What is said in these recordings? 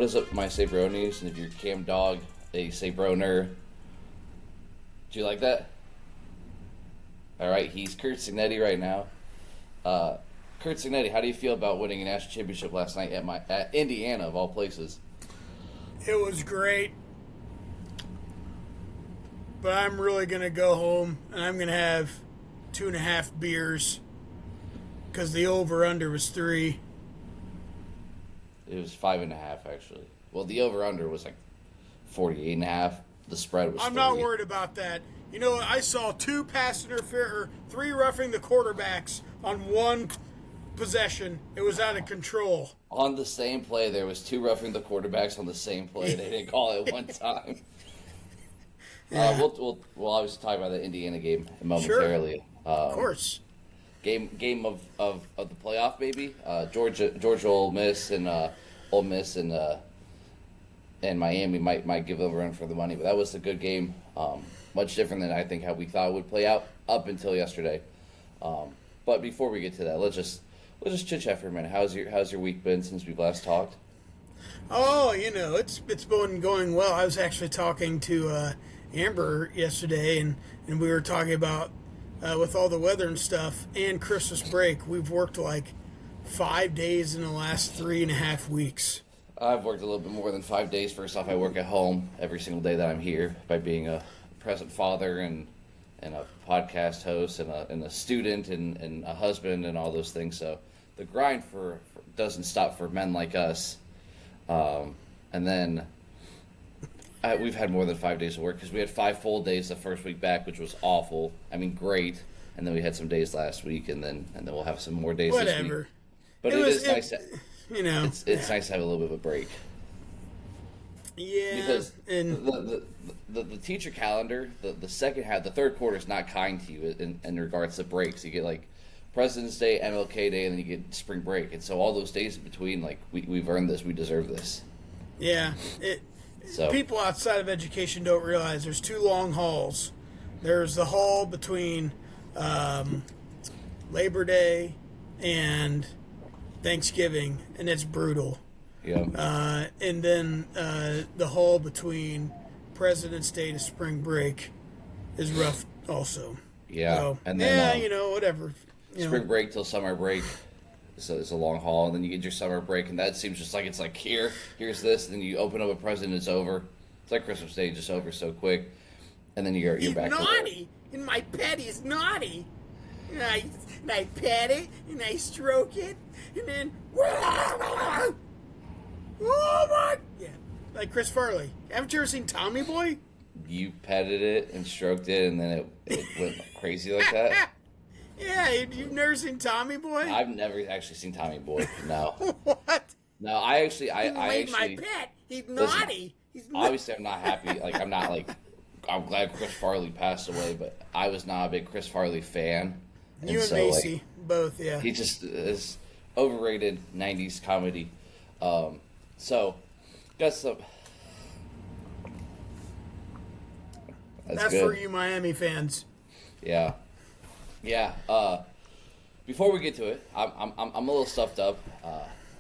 what is up, my Sabronis? And if you're Cam Dog, a Sabroner. Do you like that? All right, he's Kurt Signetti right now. Kurt Signetti, how do you feel about winning a national championship last night at Indiana, of all places? It was great. But I'm really going to go home, and I'm going to have 2.5 beers because the over-under was 3. It was 5.5, actually. Well, the over-under was like 48.5. The spread was I'm 3. not worried about that. You know, I saw 2 pass interference, or 3 roughing the quarterbacks on 1 possession. It was out of control. On the same play, there was 2 roughing the quarterbacks on the same play. They didn't call it one time. Yeah. We'll obviously talk about the Indiana game momentarily. Sure. Of course. Game of the playoff, maybe. Georgia, Ole Miss, and Miami might give them a run for the money, but that was a good game. Much different than I think how we thought it would play out up until yesterday. But before we get to that, let's just chit chat for a minute. How's your week been since we last talked? Oh, it's been going well. I was actually talking to Amber yesterday, and we were talking about with all the weather and stuff and Christmas break, we've worked like 5 days in the last 3.5 weeks. I've worked a little bit more than 5 days. First off, I work at home every single day that I'm here by being a present father and a podcast host and a student and a husband and all those things. So the grind for doesn't stop for men like us. And then we've had more than 5 days of work because we had 5 full days the first week back, which was awful. I mean, great. And then we had some days last week, and then we'll have some more days this week. But it is nice. It's nice to have a little bit of a break. Yeah, because the teacher calendar, the second half, the third quarter is not kind to you in regards to breaks. You get like President's Day, MLK Day, and then you get spring break, and so all those days in between, like we've earned this, we deserve this. Yeah, people outside of education don't realize there's 2 long hauls. There's the haul between Labor Day and Thanksgiving, and it's brutal. Yeah. And then the haul between President's Day to spring break is rough also. Yeah. So, and then whatever. Spring break till summer break. So it's a long haul, and then you get your summer break, and that seems just like it's like here's this, and then you open up a present, it's over. It's like Christmas Day, just over so quick, and then you're He's back. Naughty, and my pet is naughty. And I pet it, and I stroke it, and then oh my, yeah, like Chris Farley. Haven't you ever seen Tommy Boy? You petted it and stroked it, and then it went crazy like that. Yeah, you've never seen Tommy Boy? I've never actually seen Tommy Boy. No. What? No, I actually. My pet. He's naughty. Obviously, I'm not happy. Like, I'm not like. I'm glad Chris Farley passed away, but I was not a big Chris Farley fan. You and Macy, both, yeah. He just is overrated 90s comedy. So, got some. That's good. for you Miami fans. Yeah. Yeah. Before we get to it, I'm a little stuffed up.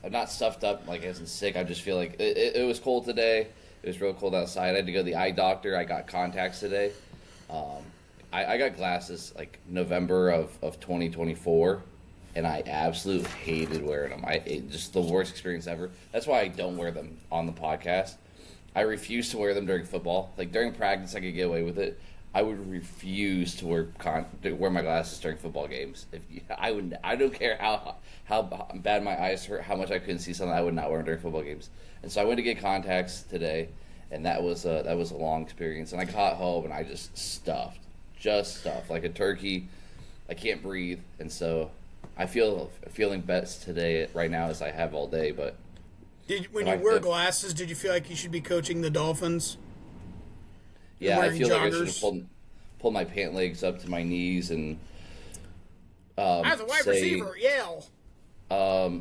I'm not stuffed up like as in sick. I just feel like it was cold today. It was real cold outside. I had to go to the eye doctor. I got contacts today. I got glasses like November of 2024, and I absolutely hated wearing them. Just the worst experience ever. That's why I don't wear them on the podcast. I refuse to wear them during football. Like during practice, I could get away with it. I would refuse to wear my glasses during football games. I don't care how bad my eyes hurt, how much I couldn't see something. I would not wear them during football games. And so I went to get contacts today, and that was a long experience. And I got home and I just stuffed like a turkey. I can't breathe, and so I feeling best today right now as I have all day. But when you wear glasses, did you feel like you should be coaching the Dolphins? Yeah, I feel like I should have pulled my pant legs up to my knees and as a wide receiver, yell.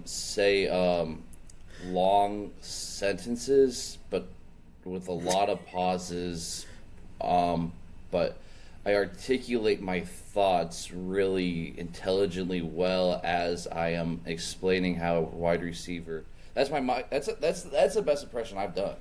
Say long sentences, but with a lot of pauses. But I articulate my thoughts really intelligently well as I am explaining how a wide receiver That's that's the best impression I've done.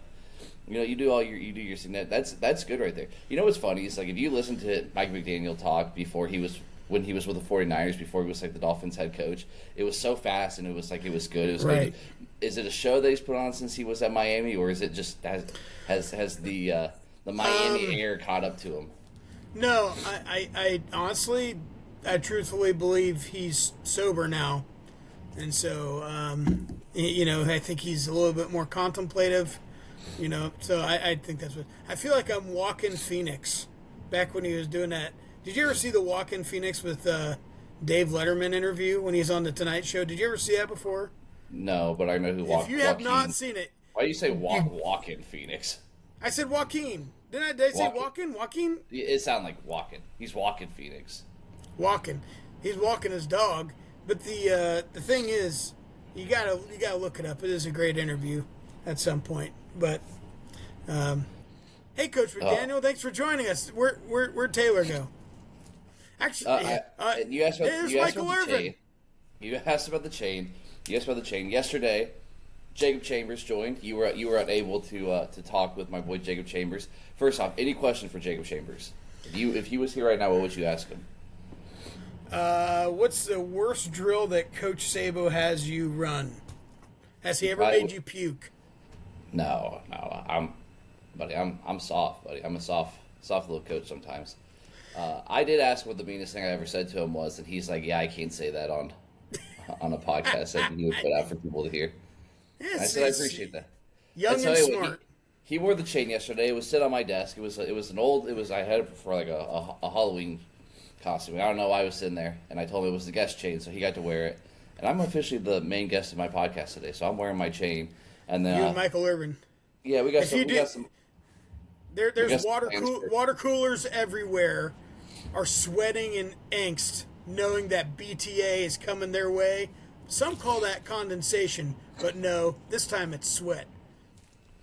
You know, you do your signet. That's good right there. You know what's funny? It's like if you listen to Mike McDaniel talk when he was with the 49ers, before he was like the Dolphins head coach, it was so fast and it was good. It was right. like, is it a show that he's put on since he was at Miami, or is it just has the Miami air caught up to him? No, I honestly, I truthfully believe he's sober now, and so you know, I think he's a little bit more contemplative. You know, so I think that's what I feel like. I'm Walking Phoenix, back when he was doing that. Did you ever see the Walking Phoenix with Dave Letterman interview when he's on the Tonight Show? Did you ever see that before? No, but I know who. If you have not seen it, why do you say Walking Phoenix? I said Joaquin. Did I say Walking? Joaquin? It sounded like Walking. He's Walking Phoenix. Walking. He's walking his dog. But the thing is, you gotta look it up. It is a great interview at some point. But hey, Coach McDaniel, thanks for joining us. Where'd Taylor go? Actually, you asked about Michael Irvin. chain. You asked about the chain. Yesterday, Jacob Chambers joined. You were unable to talk with my boy Jacob Chambers. First off, any question for Jacob Chambers? If he was here right now, what would you ask him? What's the worst drill that Coach Sabo has you run? Has he ever made you puke? No. I'm soft, buddy. I'm a soft little coach sometimes. I did ask what the meanest thing I ever said to him was, and he's like, "Yeah, I can't say that on a podcast that he would put out for people to hear." Yes, I said, "I appreciate that." Young and smart. He wore the chain yesterday. It was sit on my desk. I had it for like a Halloween costume. I don't know why I was sitting there, and I told him it was the guest chain, so he got to wear it. And I'm officially the main guest of my podcast today, so I'm wearing my chain. And then you and Michael Irvin. Yeah, we got some. There's water coolers everywhere are sweating in angst, knowing that BTA is coming their way. Some call that condensation, but no, this time it's sweat.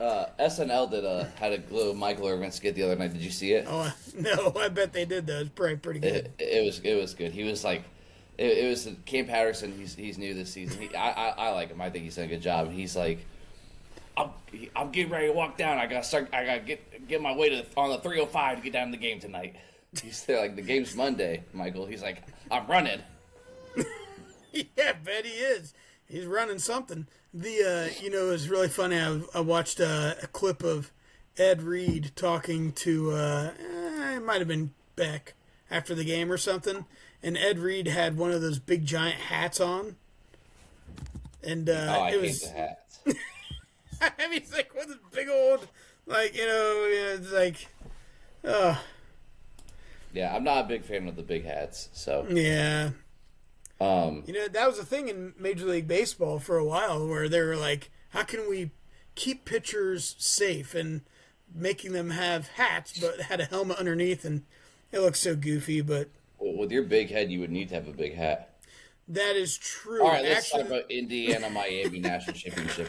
SNL had a little Michael Irvin skit the other night. Did you see it? Oh no, I bet they did though. It's probably pretty good. It was good. He was like, it was Cam Patterson. He's new this season. I like him. I think he's done a good job. He's like, I'm getting ready to walk down. I gotta get my way on the 305 to get down to the game tonight. He's there like, the game's Monday, Michael. He's like, I'm running. Yeah, I bet he is. He's running something. It was really funny. I watched a clip of Ed Reed talking to, it might have been Beck after the game or something. And Ed Reed had one of those big giant hats on. And I hate the hats. I mean, it's like with this big old, it's like, Yeah, I'm not a big fan of the big hats, so. Yeah. That was a thing in Major League Baseball for a while where they were like, how can we keep pitchers safe, and making them have hats but had a helmet underneath, and it looks so goofy. But with your big head, you would need to have a big hat. That is true. All right, let's talk about Indiana-Miami National Championship.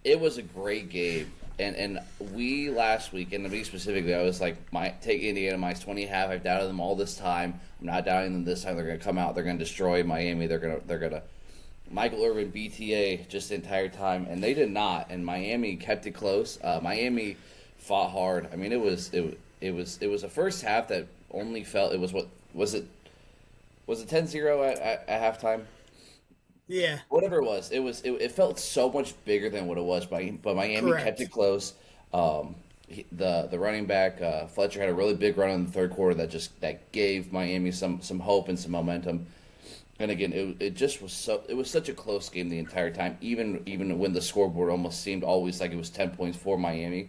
It was a great game. And we last week, and to be specifically, I was like, take Indiana minus 20.5. I've doubted them all this time. I'm not doubting them this time. They're going to come out. They're going to destroy Miami. They're going to Michael Irvin BTA just the entire time, and they did not. And Miami kept it close. Miami fought hard. I mean, it was a first half that only felt it was what was it 10-0 at halftime. Yeah. Whatever it was, it felt so much bigger than what it was, but Miami Correct. kept it close. The running back Fletcher had a really big run in the third quarter that gave Miami some hope and some momentum. And again, it was such a close game the entire time. Even when the scoreboard almost seemed always like it was 10 points for Miami,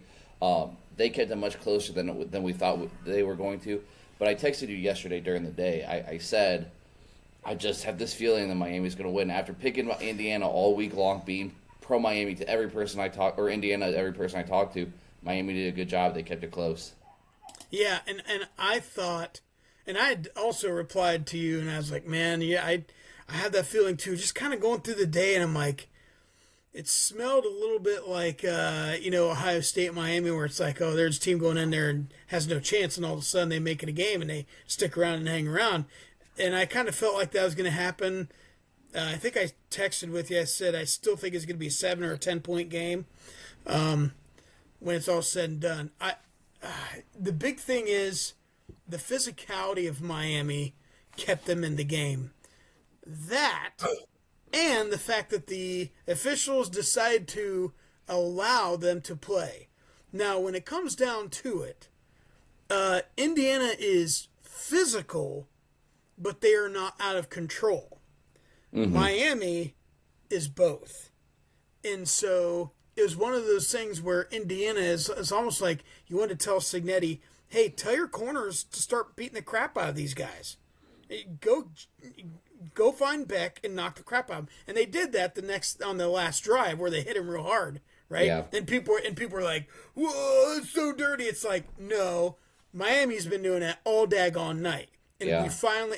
they kept it much closer than we thought they were going to. But I texted you yesterday during the day. I said, I just have this feeling that Miami's going to win. After picking Indiana all week long, being pro-Miami to every person I talk, or Indiana to every person I talk to, Miami did a good job. They kept it close. Yeah, and I thought, and I had also replied to you, and I was like, man, yeah, I had that feeling too. Just kind of going through the day, and I'm like, it smelled a little bit like, Ohio State, Miami, where it's like, oh, there's a team going in there and has no chance, and all of a sudden they make it a game, and they stick around and hang around. And I kind of felt like that was going to happen I think I texted with you. I said I still think it's going to be a 7 or a 10-point game when it's all said and done. The big thing is the physicality of Miami kept them in the game. That and the fact that the officials decided to allow them to play. Now, when it comes down to it, Indiana is physical, but they are not out of control. Mm-hmm. Miami is both. And so it was one of those things where Indiana is almost like you want to tell Signetti, hey, tell your corners to start beating the crap out of these guys. Go find Beck and knock the crap out of him. And they did that on the last drive where they hit him real hard, right? Yeah. And people were like, whoa, it's so dirty. It's like, no, Miami's been doing that all daggone night. And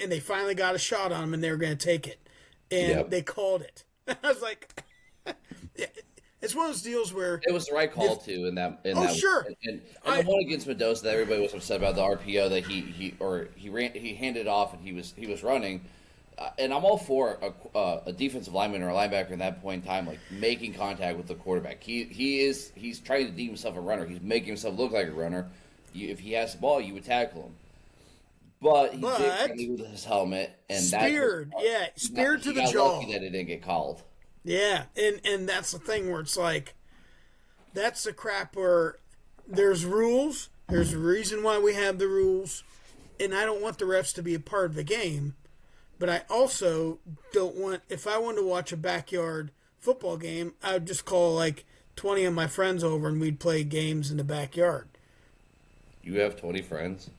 they finally got a shot on him, and they were going to take it. And they called it. I was like, it's one of those deals where it was the right call too. Sure. And the one against Mendoza that everybody was upset about, the RPO that he handed off and he was running. And I'm all for a defensive lineman or a linebacker at that point in time, like making contact with the quarterback. He's trying to deem himself a runner. He's making himself look like a runner. If he has the ball, you would tackle him. But he did lose his helmet, and speared to the jaw. Lucky that it didn't get called. Yeah, and that's the thing where it's like, that's the crap where there's rules. There's a reason why we have the rules, and I don't want the refs to be a part of the game. But I also don't want, if I wanted to watch a backyard football game, I would just call like 20 of my friends over and we'd play games in the backyard. You have 20 friends?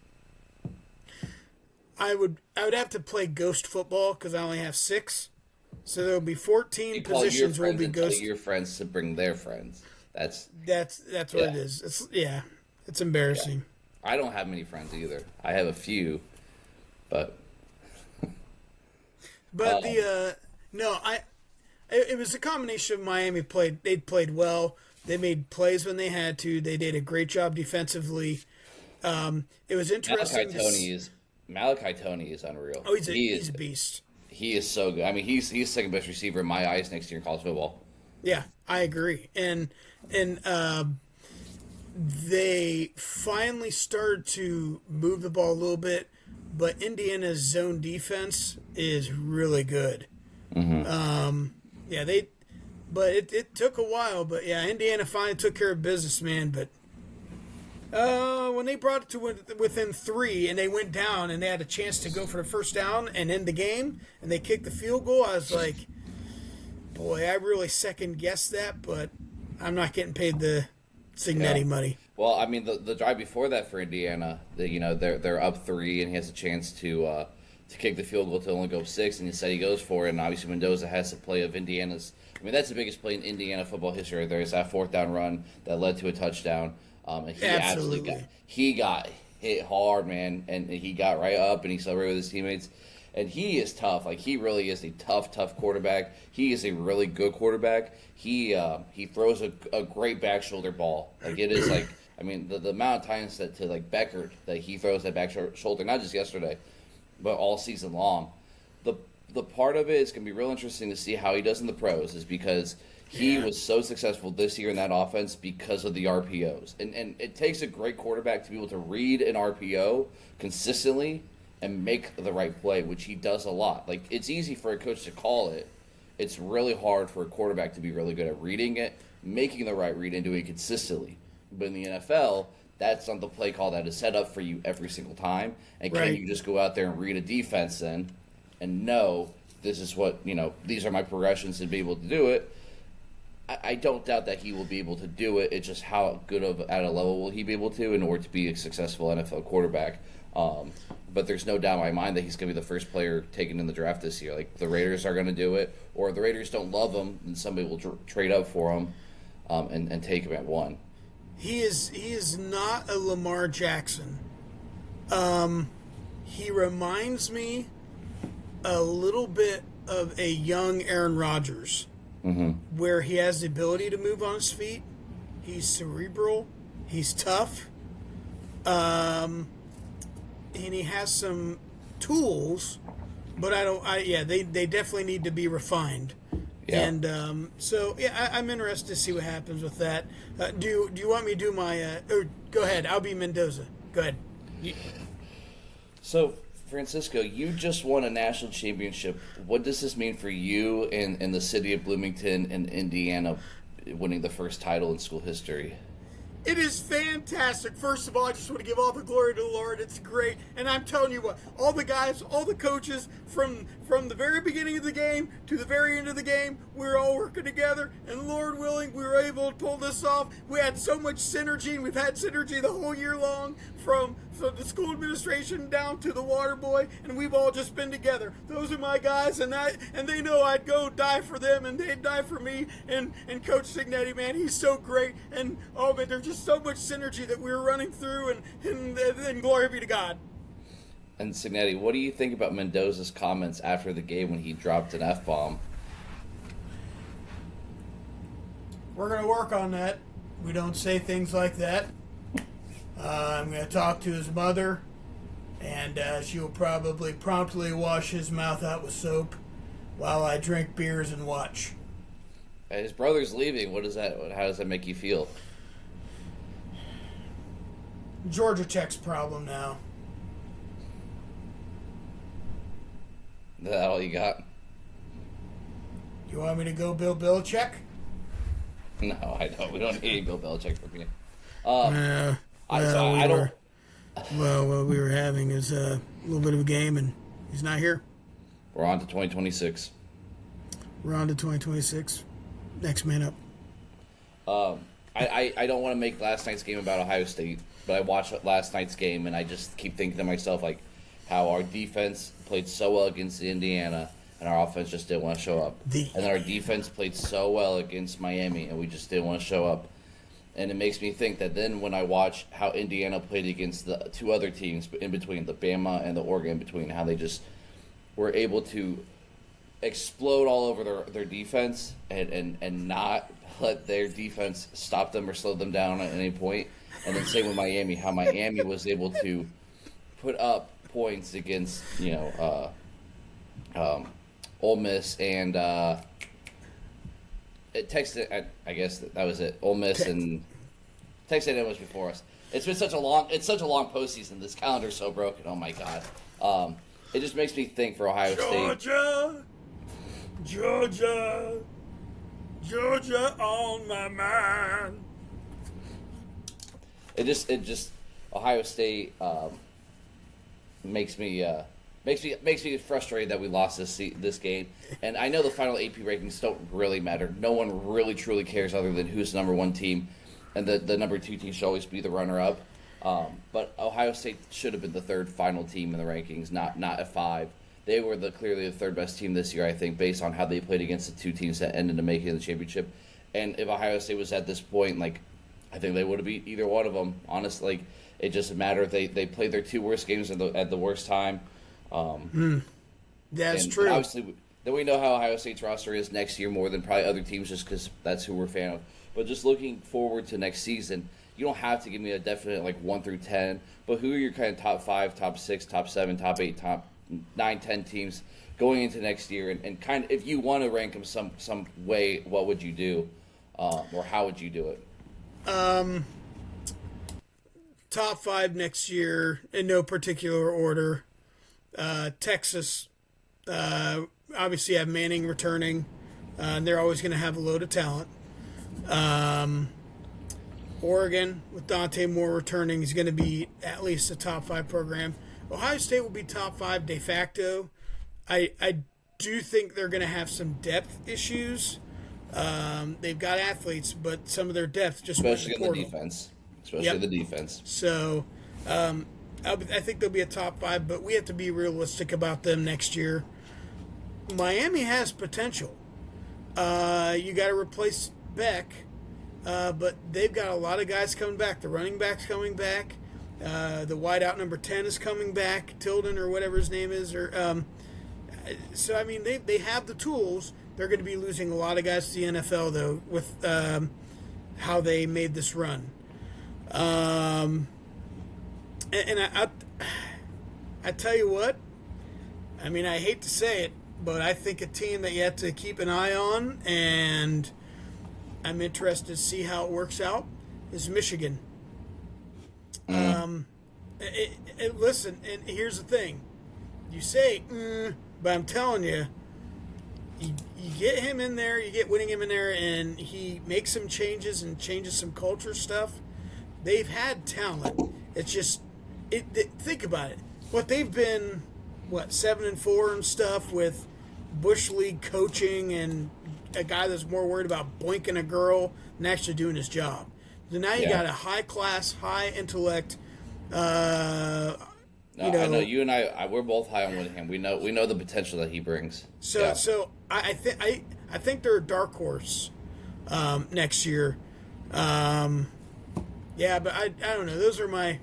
I would have to play ghost football because I only have 6. So there will be 14 positions where will be ghost. Tell your friends to bring their friends. That's what it is. It's embarrassing. Yeah. I don't have many friends either. I have a few, but it was a combination of Miami they played well. They made plays when they had to. They did a great job defensively. It was interesting. Malachi Toney is unreal. Oh, he's a beast. He is so good. I mean, he's second best receiver in my eyes next year in college football. Yeah, I agree. And they finally started to move the ball a little bit, but Indiana's zone defense is really good. Mm-hmm. It took a while, but yeah, Indiana finally took care of business, man. But when they brought it to within 3 and they went down and they had a chance to go for the first down and end the game and they kicked the field goal, I was like, boy, I really second guessed that, but I'm not getting paid the Signetti money. Well, I mean, the drive before that for Indiana, they're up 3 and he has a chance to kick the field goal to only go 6, and instead he goes for it. And obviously Mendoza has the play of Indiana's. I mean, that's the biggest play in Indiana football history. There's that 4th down run that led to a touchdown. And he absolutely got hit hard, man, and he got right up and he celebrated with his teammates. And he is tough. Like, he really is a tough quarterback. He is a really good quarterback. He throws a great back shoulder ball. Like, it is like, I mean, the amount of times to like Beckert that he throws that back shoulder, not just yesterday, but all season long. The part of it is going to be real interesting to see how he does in the pros, is because he was so successful this year in that offense because of the RPOs. And it takes a great quarterback to be able to read an RPO consistently and make the right play, which he does a lot. Like, it's easy for a coach to call it. It's really hard for a quarterback to be really good at reading it, making the right read, and doing it consistently. But in the NFL, that's not the play call that is set up for you every single time. And can you just go out there and read a defense then and know this is what, these are my progressions to be able to do it? I don't doubt that he will be able to do it. It's just how good at a level will he be able to in order to be a successful NFL quarterback. But there's no doubt in my mind that he's going to be the first player taken in the draft this year. Like, the Raiders are going to do it, or if the Raiders don't love him, then somebody will trade up for him and take him at 1. He is not a Lamar Jackson. He reminds me a little bit of a young Aaron Rodgers. Mm-hmm. Where he has the ability to move on his feet. He's cerebral. He's tough. And he has some tools but they definitely need to be refined. Yeah. And I'm interested to see what happens with that. Do you want me to do my? Go ahead. I'll be Mendoza. Go ahead. So, Francisco, you just won a national championship. What does this mean for you in the city of Bloomington and Indiana, winning the first title in school history? It is fantastic. First of all, I just want to give all the glory to the Lord. It's great. And I'm telling you what, all the guys, all the coaches, from the very beginning of the game to the very end of the game, we were all working together. And Lord willing, we were able to pull this off. We had so much synergy, and we've had synergy the whole year long, from the school administration down to the water boy, and we've all just been together. Those are my guys, and they know I'd go die for them, and they'd die for me. And Coach Signetti, man, he's so great. And oh man, there's just so much synergy that we were running through, and glory be to God. And Signetti, what do you think about Mendoza's comments after the game when he dropped an F-bomb? We're going to work on that. We don't say things like that. I'm going to talk to his mother, and she'll probably promptly wash his mouth out with soap while I drink beers and watch. His brother's leaving. How does that make you feel? Georgia Tech's problem now. Is that all you got? You want me to go Bill Belichick? No, I don't. We don't need Bill Belichick for me. What we were having is a little bit of a game, and he's not here. We're on to 2026. We're on to 2026. Next man up. I don't want to make last night's game about Ohio State, but I watched last night's game, and I just keep thinking to myself, like, how our defense played so well against Indiana, and our offense just didn't want to show up. And then our defense played so well against Miami, and we just didn't want to show up. And it makes me think that then when I watch how Indiana played against the two other teams in between, the Bama and the Oregon in between, how they just were able to explode all over their defense and not let their defense stop them or slow them down at any point. And then same with Miami, how Miami was able to put up points against, Ole Miss and Texas. I guess that was it. Ole Miss and Texas A&M was before us. It's such a long postseason. This calendar's so broken. Oh my God. It just makes me think for Ohio State. Georgia on my mind. It just Ohio State makes me frustrated that we lost this game. And I know the final AP rankings don't really matter. No one really truly cares other than who's the number one team, and the number two team should always be the runner up. But Ohio State should have been the third final team in the rankings, not a 5. They were clearly the third best team this year, I think, based on how they played against the two teams that ended up making the championship. And if Ohio State was at this point, I think they would have beat either one of them. Honestly, it just mattered. They played their two worst games at the worst time. That's true. Obviously, then we know how Ohio State's roster is next year more than probably other teams, just because that's who we're a fan of. But just looking forward to next season, you don't have to give me a definite 1 through 10. But who are your kind of top 5, top 6, top 7, top 8, top 9, 10 teams going into next year? And kind of, if you want to rank them some way, what would you do, or how would you do it? Top 5 next year in no particular order. Texas, obviously have Manning returning, and they're always going to have a load of talent. Oregon, with Dante Moore returning, is going to be at least a top 5 program. Ohio State will be top 5 de facto. I do think they're going to have some depth issues. They've got athletes, but some of their depth just especially in the defense. The defense. So, I think they'll be a top 5, but we have to be realistic about them next year. Miami has potential. You got to replace Beck, but they've got a lot of guys coming back. The running back's coming back. The wideout number 10 is coming back, Tilden or whatever his name is. So, I mean, they have the tools. They're going to be losing a lot of guys to the NFL, though, with how they made this run. And I tell you what, I mean, I hate to say it, but I think a team that you have to keep an eye on, and I'm interested to see how it works out, is Michigan. Listen, and here's the thing. You say, but I'm telling you, you get him in there, you get winning him in there, and he makes some changes and changes some culture stuff. They've had talent. It's just, think about it. What they've been, 7-4 and stuff with Bush League coaching and a guy that's more worried about boinking a girl than actually doing his job. So now you got a high class, high intellect. I know you and I we're both high on Whittingham. We know the potential that he brings. So I think they're a dark horse next year. But I don't know. Those are my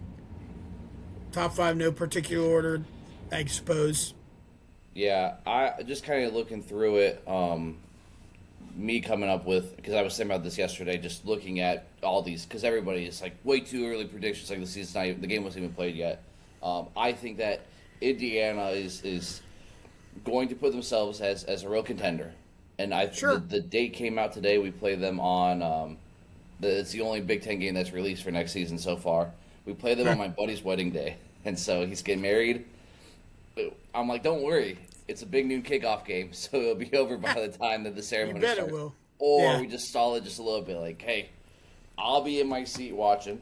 top 5, no particular order, I suppose. Yeah, I just kind of looking through it. Me coming up with, because I was thinking about this yesterday, just looking at all these, because everybody is like way too early predictions, like the game wasn't even played yet. I think that Indiana is going to put themselves as a real contender, and the date came out today. We play them on. It's the only Big Ten game that's released for next season so far. We play them on my buddy's wedding day, and so he's getting married. I'm like, don't worry. It's a big noon kickoff game, so it'll be over by the time that the ceremony starts. You bet it will. Or we just stall it just a little bit, like, hey, I'll be in my seat watching.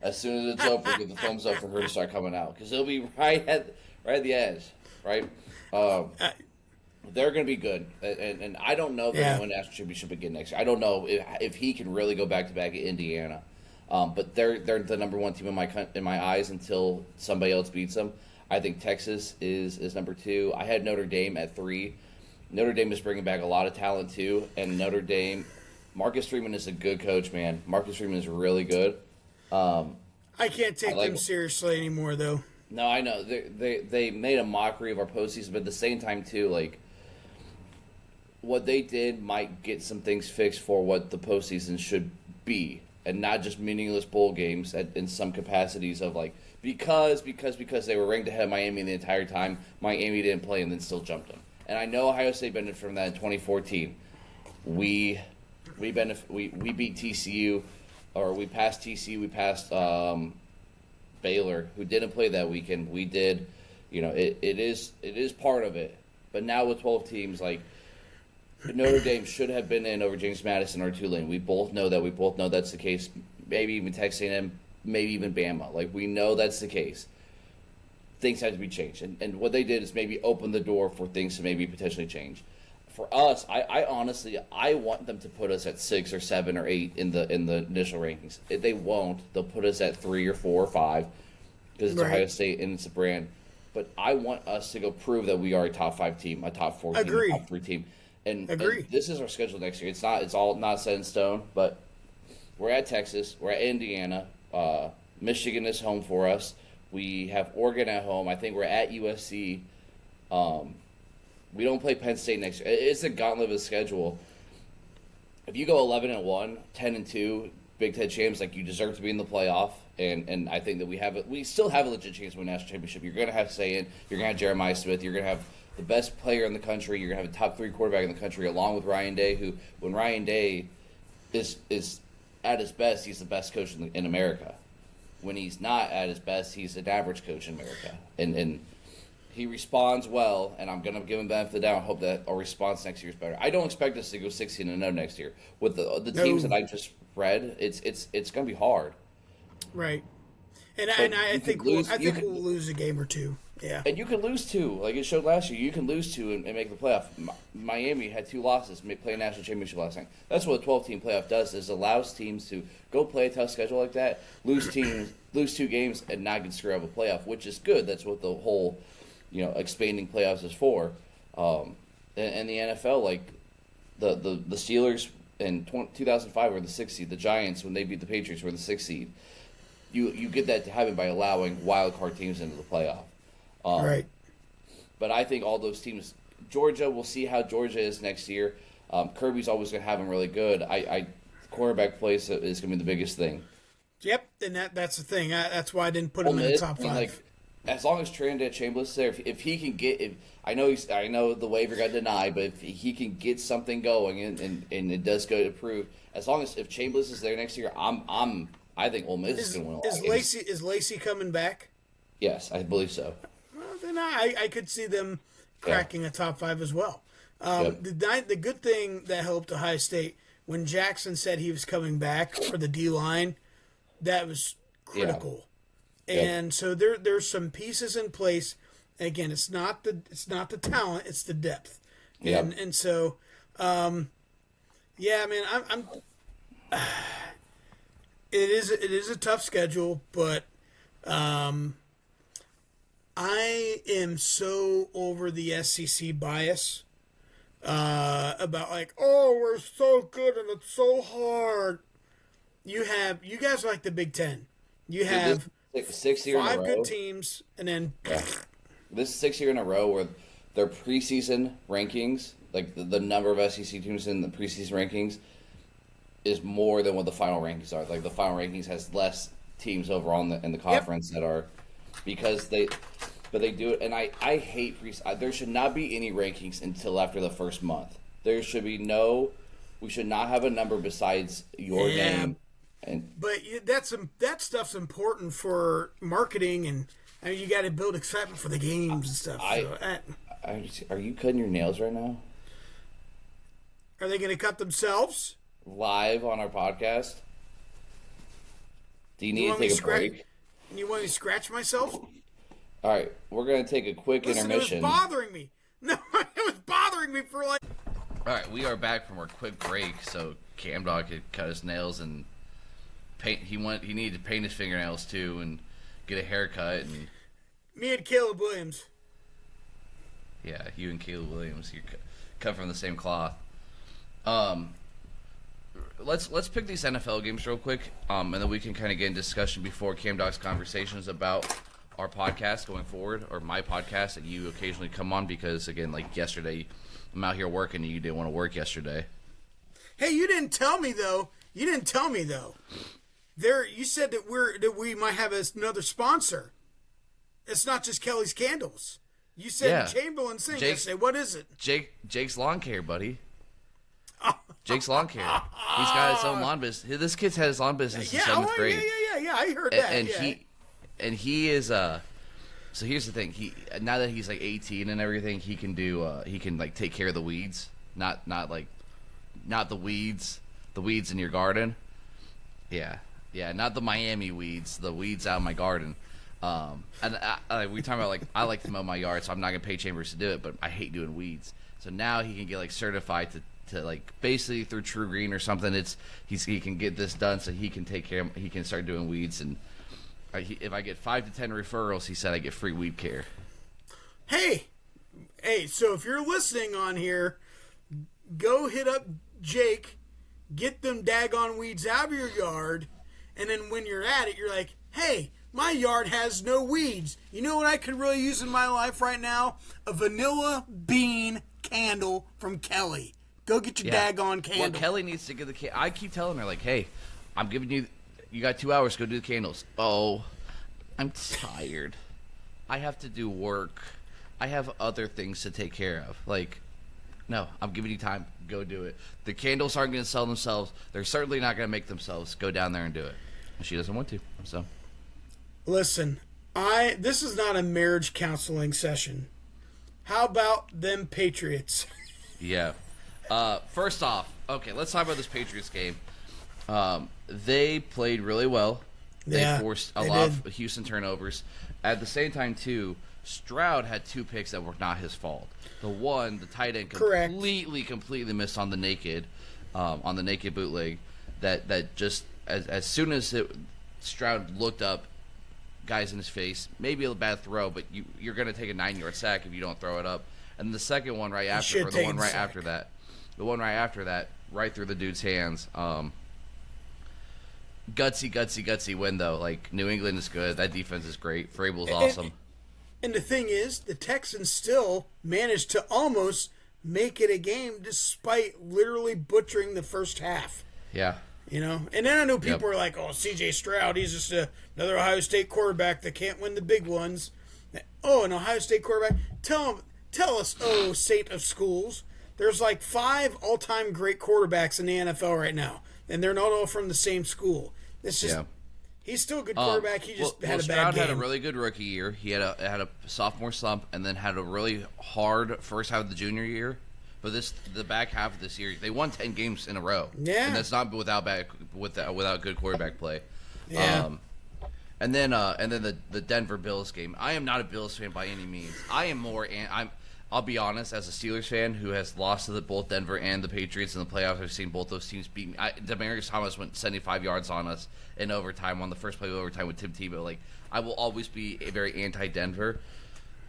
As soon as it's over, give the thumbs up for her to start coming out, because it'll be right at the edge, right? They're going to be good, and I don't know if they're going to win national championship again next year. I don't know if he can really go back to back at Indiana, but they're the number one team in my eyes until somebody else beats them. I think Texas is number 2. I had Notre Dame at 3. Notre Dame is bringing back a lot of talent too, and Notre Dame, Marcus Freeman is a good coach, man. Marcus Freeman is really good. I can't take them seriously anymore, though. No, I know they made a mockery of our postseason, but at the same time too, like what they did might get some things fixed for what the postseason should be, and not just meaningless bowl games in some capacities of like. Because they were ranked ahead of Miami the entire time, Miami didn't play and then still jumped them. And I know Ohio State benefited from that in 2014. We beat TCU, or we passed TCU, we passed Baylor, who didn't play that weekend. We did, it is part of it. But now with 12 teams, like Notre Dame should have been in over James Madison or Tulane. We both know that. We both know that's the case. Maybe even Texas A&M. Maybe even Bama. Like, we know that's the case. Things have to be changed. And what they did is maybe open the door for things to maybe potentially change. For us, I honestly want them to put us at 6 or 7 or 8 in the initial rankings. If they won't, they'll put us at 3 or 4 or 5 because it's Ohio State and it's a brand. But I want us to go prove that we are a top 5 team, a top 4 team, a top 3 team. And this is our schedule next year. It's all not set in stone, but we're at Texas, we're at Indiana. Michigan is home for us. We have Oregon at home. I think we're at USC. We don't play Penn State next year. It's a gauntlet of a schedule. If you go 11-1, 10-2, Big Ten champs, like, you deserve to be in the playoff. And I think that we still have a legit chance to win a national championship. You're going to have Say-In. You're going to have Jeremiah Smith. You're going to have the best player in the country. You're going to have a top 3 quarterback in the country, along with Ryan Day, who, when Ryan Day is at his best, he's the best coach in America. When he's not at his best, he's an average coach in America. And he responds well, and I'm going to give him the benefit of the doubt. Hope that our response next year is better. I don't expect us to go 16-0 next year. With the teams that I just read, it's going to be hard. Right. And I think we'll lose a game or two. Yeah. And you can lose 2. Like it showed last year. You can lose 2 and make the playoff. Miami had 2 losses, play a national championship last night. That's what a 12-team playoff does, is allows teams to go play a tough schedule like that, lose 2 games, and not get screwed out of a playoff, which is good. That's what the whole, expanding playoffs is for. And the NFL, like the Steelers in 2005 were the 6th seed. The Giants, when they beat the Patriots, were the 6th seed. You get that to happen by allowing wild card teams into the playoff. Right. But I think all those teams, Georgia, we'll see how Georgia is next year. Kirby's always going to have them really good. Quarterback play is going to be the biggest thing. Yep, and that's the thing. That's why I didn't put him in the top 5. as long as Trinidad Chambliss is there, if he can get, I know the waiver got denied, but if he can get something going and it does go to prove, as long as if Chambliss is there next year, I think Ole Miss is going to win all games. Is Lacey coming back? Yes, I believe so. Well, then I could see them cracking a top 5 as well. The good thing that helped Ohio State, when Jackson said he was coming back for the D-line, that was critical. And so there's some pieces in place. Again, it's not the talent, it's the depth. And so man, I'm it is a tough schedule, but I am so over the SEC bias about like, oh, we're so good and it's so hard. You guys are like the Big Ten. You have 6 year in a row. 5 good teams, and then this is 6 year in a row where their preseason rankings, like the number of SEC teams in the preseason rankings, is more than what the final rankings are. Like the final rankings has less teams overall in the conference that are, because they do it. And I hate there should not be any rankings until after the first month. There should be we should not have a number besides your name. But that stuff's important for marketing, and I mean, you got to build excitement for the games and stuff. Are you cutting your nails right now? Are they going to cut themselves? Live on our podcast? Do you need to take a break? You want me to scratch myself? All right, we're going to take a quick intermission. It was bothering me. No, it was bothering me for like... All right, we are back from our quick break, so Cam Dog could cut his nails and paint. He needed to paint his fingernails too and get a haircut. And me and Caleb Williams. Yeah, you and Caleb Williams, you're cut from the same cloth. Let's pick these NFL games real quick, and then we can kind of get in discussion before Cam Dog's conversations about our podcast going forward, or my podcast that you occasionally come on, because again, like yesterday, I'm out here working and you didn't want to work yesterday. Hey, you didn't tell me though. There, you said that we might have another sponsor. It's not just Kelly's Candles. You said Chamberlain Singh yesterday. What is it? Jake's Lawn Care, buddy. Jake's Lawn Care. He's got his own lawn business. This kid's had his lawn business since 7th grade. Yeah. I heard that. He is So here's the thing. Now that he's like 18 and everything, he can do. He can like take care of the weeds, not the weeds in your garden. Yeah, not the Miami weeds, the weeds out of my garden. And we talking about like I like to mow my yard, so I'm not gonna pay Chambers to do it, but I hate doing weeds. So now he can get like certified to like basically through True Green or something. He can get this done, so he can take care. He can start doing weeds, and if I get 5 to 10 referrals, he said I get free weed care. Hey, so if you're listening on here, go hit up Jake, get them daggone weeds out of your yard, and then when you're at it, you're like, hey, my yard has no weeds. You know what I could really use in my life right now? A vanilla bean candle from Kelly. Go get your daggone candle. Well, Kelly needs to get the candle. I keep telling her, like, hey, I'm giving you, you got 2 hours, go do the candles. Oh, I'm tired. I have to do work. I have other things to take care of. Like, no, I'm giving you time. Go do it. The candles aren't going to sell themselves. They're certainly not going to make themselves. Go down there and do it. And she doesn't want to, so. Listen, this is not a marriage counseling session. How about them Patriots? Yeah. First off, okay, let's talk about this Patriots game. They played really well. They forced a lot of Houston turnovers. At the same time, too, Stroud had 2 picks that were not his fault. The tight end completely missed on the naked bootleg. That just as soon as Stroud looked up, guys in his face, maybe a bad throw, but you're going to take a 9-yard sack if you don't throw it up. And the second one right after, or the one right after that, right through the dude's hands. Gutsy win, though. Like, New England is good. That defense is great. Vrabel's awesome. And the thing is, the Texans still managed to almost make it a game despite literally butchering the first half. Yeah. You know? And then I know people are like, oh, C.J. Stroud, he's just another Ohio State quarterback that can't win the big ones. Oh, an Ohio State quarterback. Tell us, oh, state of schools. There's like 5 all-time great quarterbacks in the NFL right now, and they're not all from the same school. It's just he's still a good quarterback. He just had a bad game. Stroud had a really good rookie year. He had a sophomore slump, and then had a really hard first half of the junior year. But the back half of this year, they won 10 games in a row. Yeah, and that's not without good quarterback play. Yeah. And then the Denver Bills game. I am not a Bills fan by any means. I am more. I'll be honest, as a Steelers fan who has lost to both Denver and the Patriots in the playoffs, I've seen both those teams beat me. Demaryius Thomas went 75 yards on us in overtime on the first play of overtime with Tim Tebow. Like, I will always be a very anti-Denver.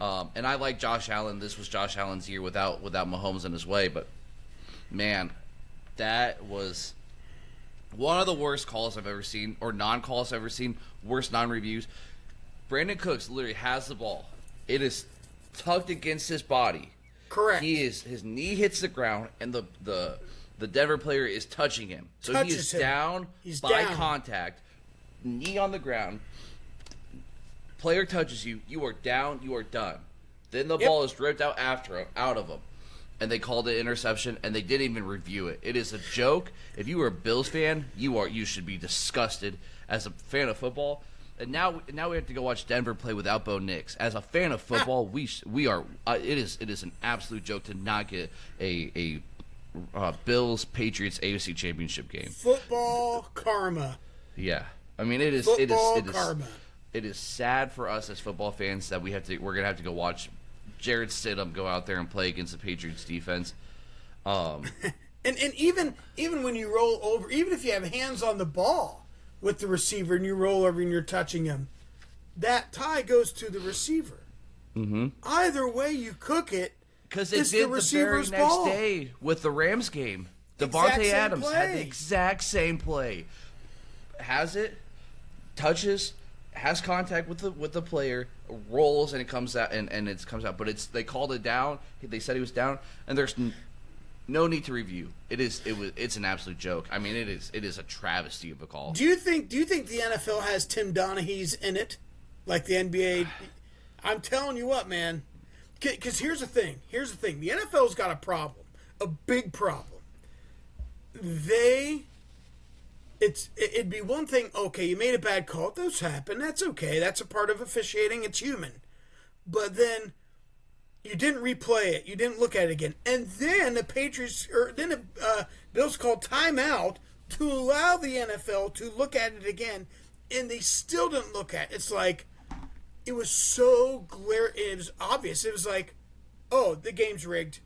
And I like Josh Allen. This was Josh Allen's year without Mahomes in his way. But, man, that was one of the worst calls I've ever seen, or non-calls I've ever seen, worst non-reviews. Brandon Cooks literally has the ball. It is tucked against his body. Correct. His knee hits the ground, and the Denver player is touching him. So he is down by contact, knee on the ground. Player touches you, you are down, you are done. Then the ball is ripped out out of him. And they called it interception, and they didn't even review it. It is a joke. If you are a Bills fan, you should be disgusted as a fan of football. And now we have to go watch Denver play without Bo Nix. As a fan of football, we are. It is an absolute joke to not get a Bills Patriots AFC Championship game. Football karma. Yeah, I mean it is. Football karma. It is sad for us as football fans that we're gonna have to go watch Jarrett Stidham go out there and play against the Patriots defense. And even when you roll over, even if you have hands on the ball with the receiver and you roll over and you're touching him, that tie goes to the receiver. Mm-hmm. Either way you cook it, because they did the very next day with the Rams game. Devontae Adams had the exact same play. Has it, touches, has contact with the player, rolls, and it comes out, and it comes out. But they called it down. They said he was down, and there's no need to review. It's an absolute joke. I mean, it is a travesty of a call. Do you think the NFL has Tim Donaghy's in it, like the NBA? I'm telling you what, man. Because here's the thing. The NFL's got a problem, a big problem. It'd be one thing, okay, you made a bad call. Those happen. That's okay. That's a part of officiating. It's human. But then you didn't replay it. You didn't look at it again. And then the Bills called timeout to allow the NFL to look at it again, and they still didn't look at it. It's like, it was so glaring. It was obvious. It was like, oh, the game's rigged.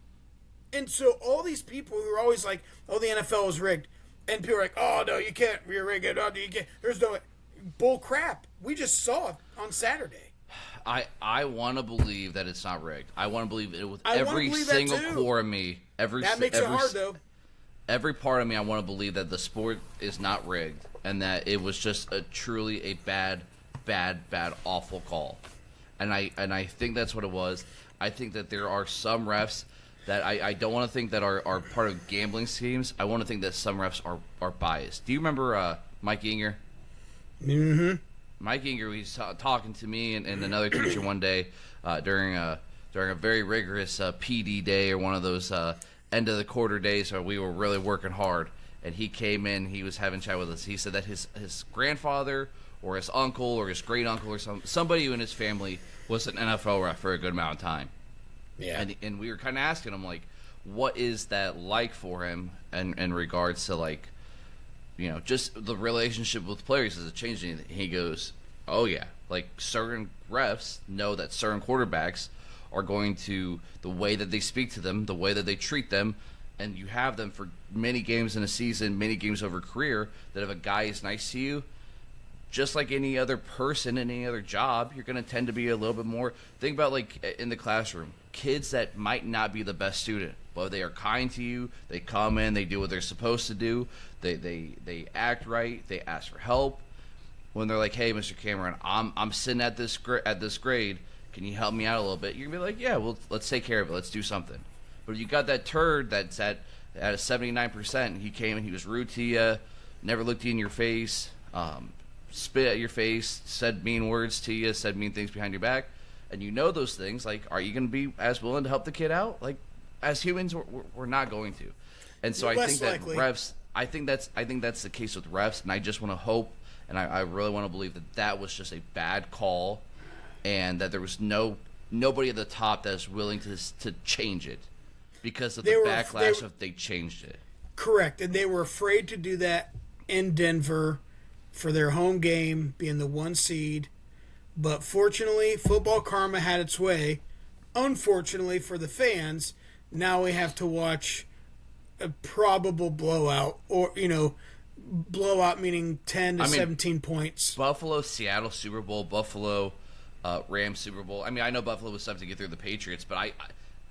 And so all these people who are always like, oh, the NFL is rigged. And people are like, oh, no, you can't rig it. Oh, you can't. There's no bull crap. We just saw it on Saturday. I want to believe that it's not rigged. I want to believe it with every single core of me. That makes it hard, though. Every part of me, I want to believe that the sport is not rigged and that it was just truly a bad, awful call. And I think that's what it was. I think that there are some refs that I don't want to think that are part of gambling schemes. I want to think that some refs are biased. Do you remember Mike Inger? Mm-hmm. Mike Inger, he's talking to me and another teacher one day during a very rigorous PD day, or one of those end of the quarter days where we were really working hard. And he came in, he was having a chat with us. He said that his grandfather or his uncle or his great uncle or somebody in his family was an NFL ref for a good amount of time. Yeah. And we were kind of asking him, like, what is that like for him in regards to, like, you know, just the relationship with players? Has it changed anything? He goes, oh, yeah. Like, certain refs know that certain quarterbacks are going to, the way that they speak to them, the way that they treat them, and you have them for many games in a season, many games over a career, that if a guy is nice to you, just like any other person in any other job, you're going to tend to be a little bit more. Think about, like, in the classroom, kids that might not be the best student, but they are kind to you. They come in, they do what they're supposed to do. They act right. They ask for help. When they're like, "Hey, Mr. Cameron, I'm sitting at this grade. Can you help me out a little bit?" You're gonna be like, "Yeah, well, let's take care of it. Let's do something." But you got that turd that's at a 79%. He came and he was rude to you, never looked you in your face, spit at your face, said mean words to you, said mean things behind your back, and you know those things, like, are you going to be as willing to help the kid out? Like, as humans, we're not going to. And so I think that refs, I think that's the case with refs, and I just want to hope, and I really want to believe that was just a bad call, and that there was nobody at the top that is willing to change it because of the backlash of they changed it. Correct, and they were afraid to do that in Denver for their home game, being the 1 seed. But fortunately, football karma had its way. Unfortunately for the fans, now we have to watch a probable blowout, or, blowout meaning 10 to 17 points. Buffalo, Seattle Super Bowl, Buffalo, Rams Super Bowl. I mean, I know Buffalo was tough to get through the Patriots, but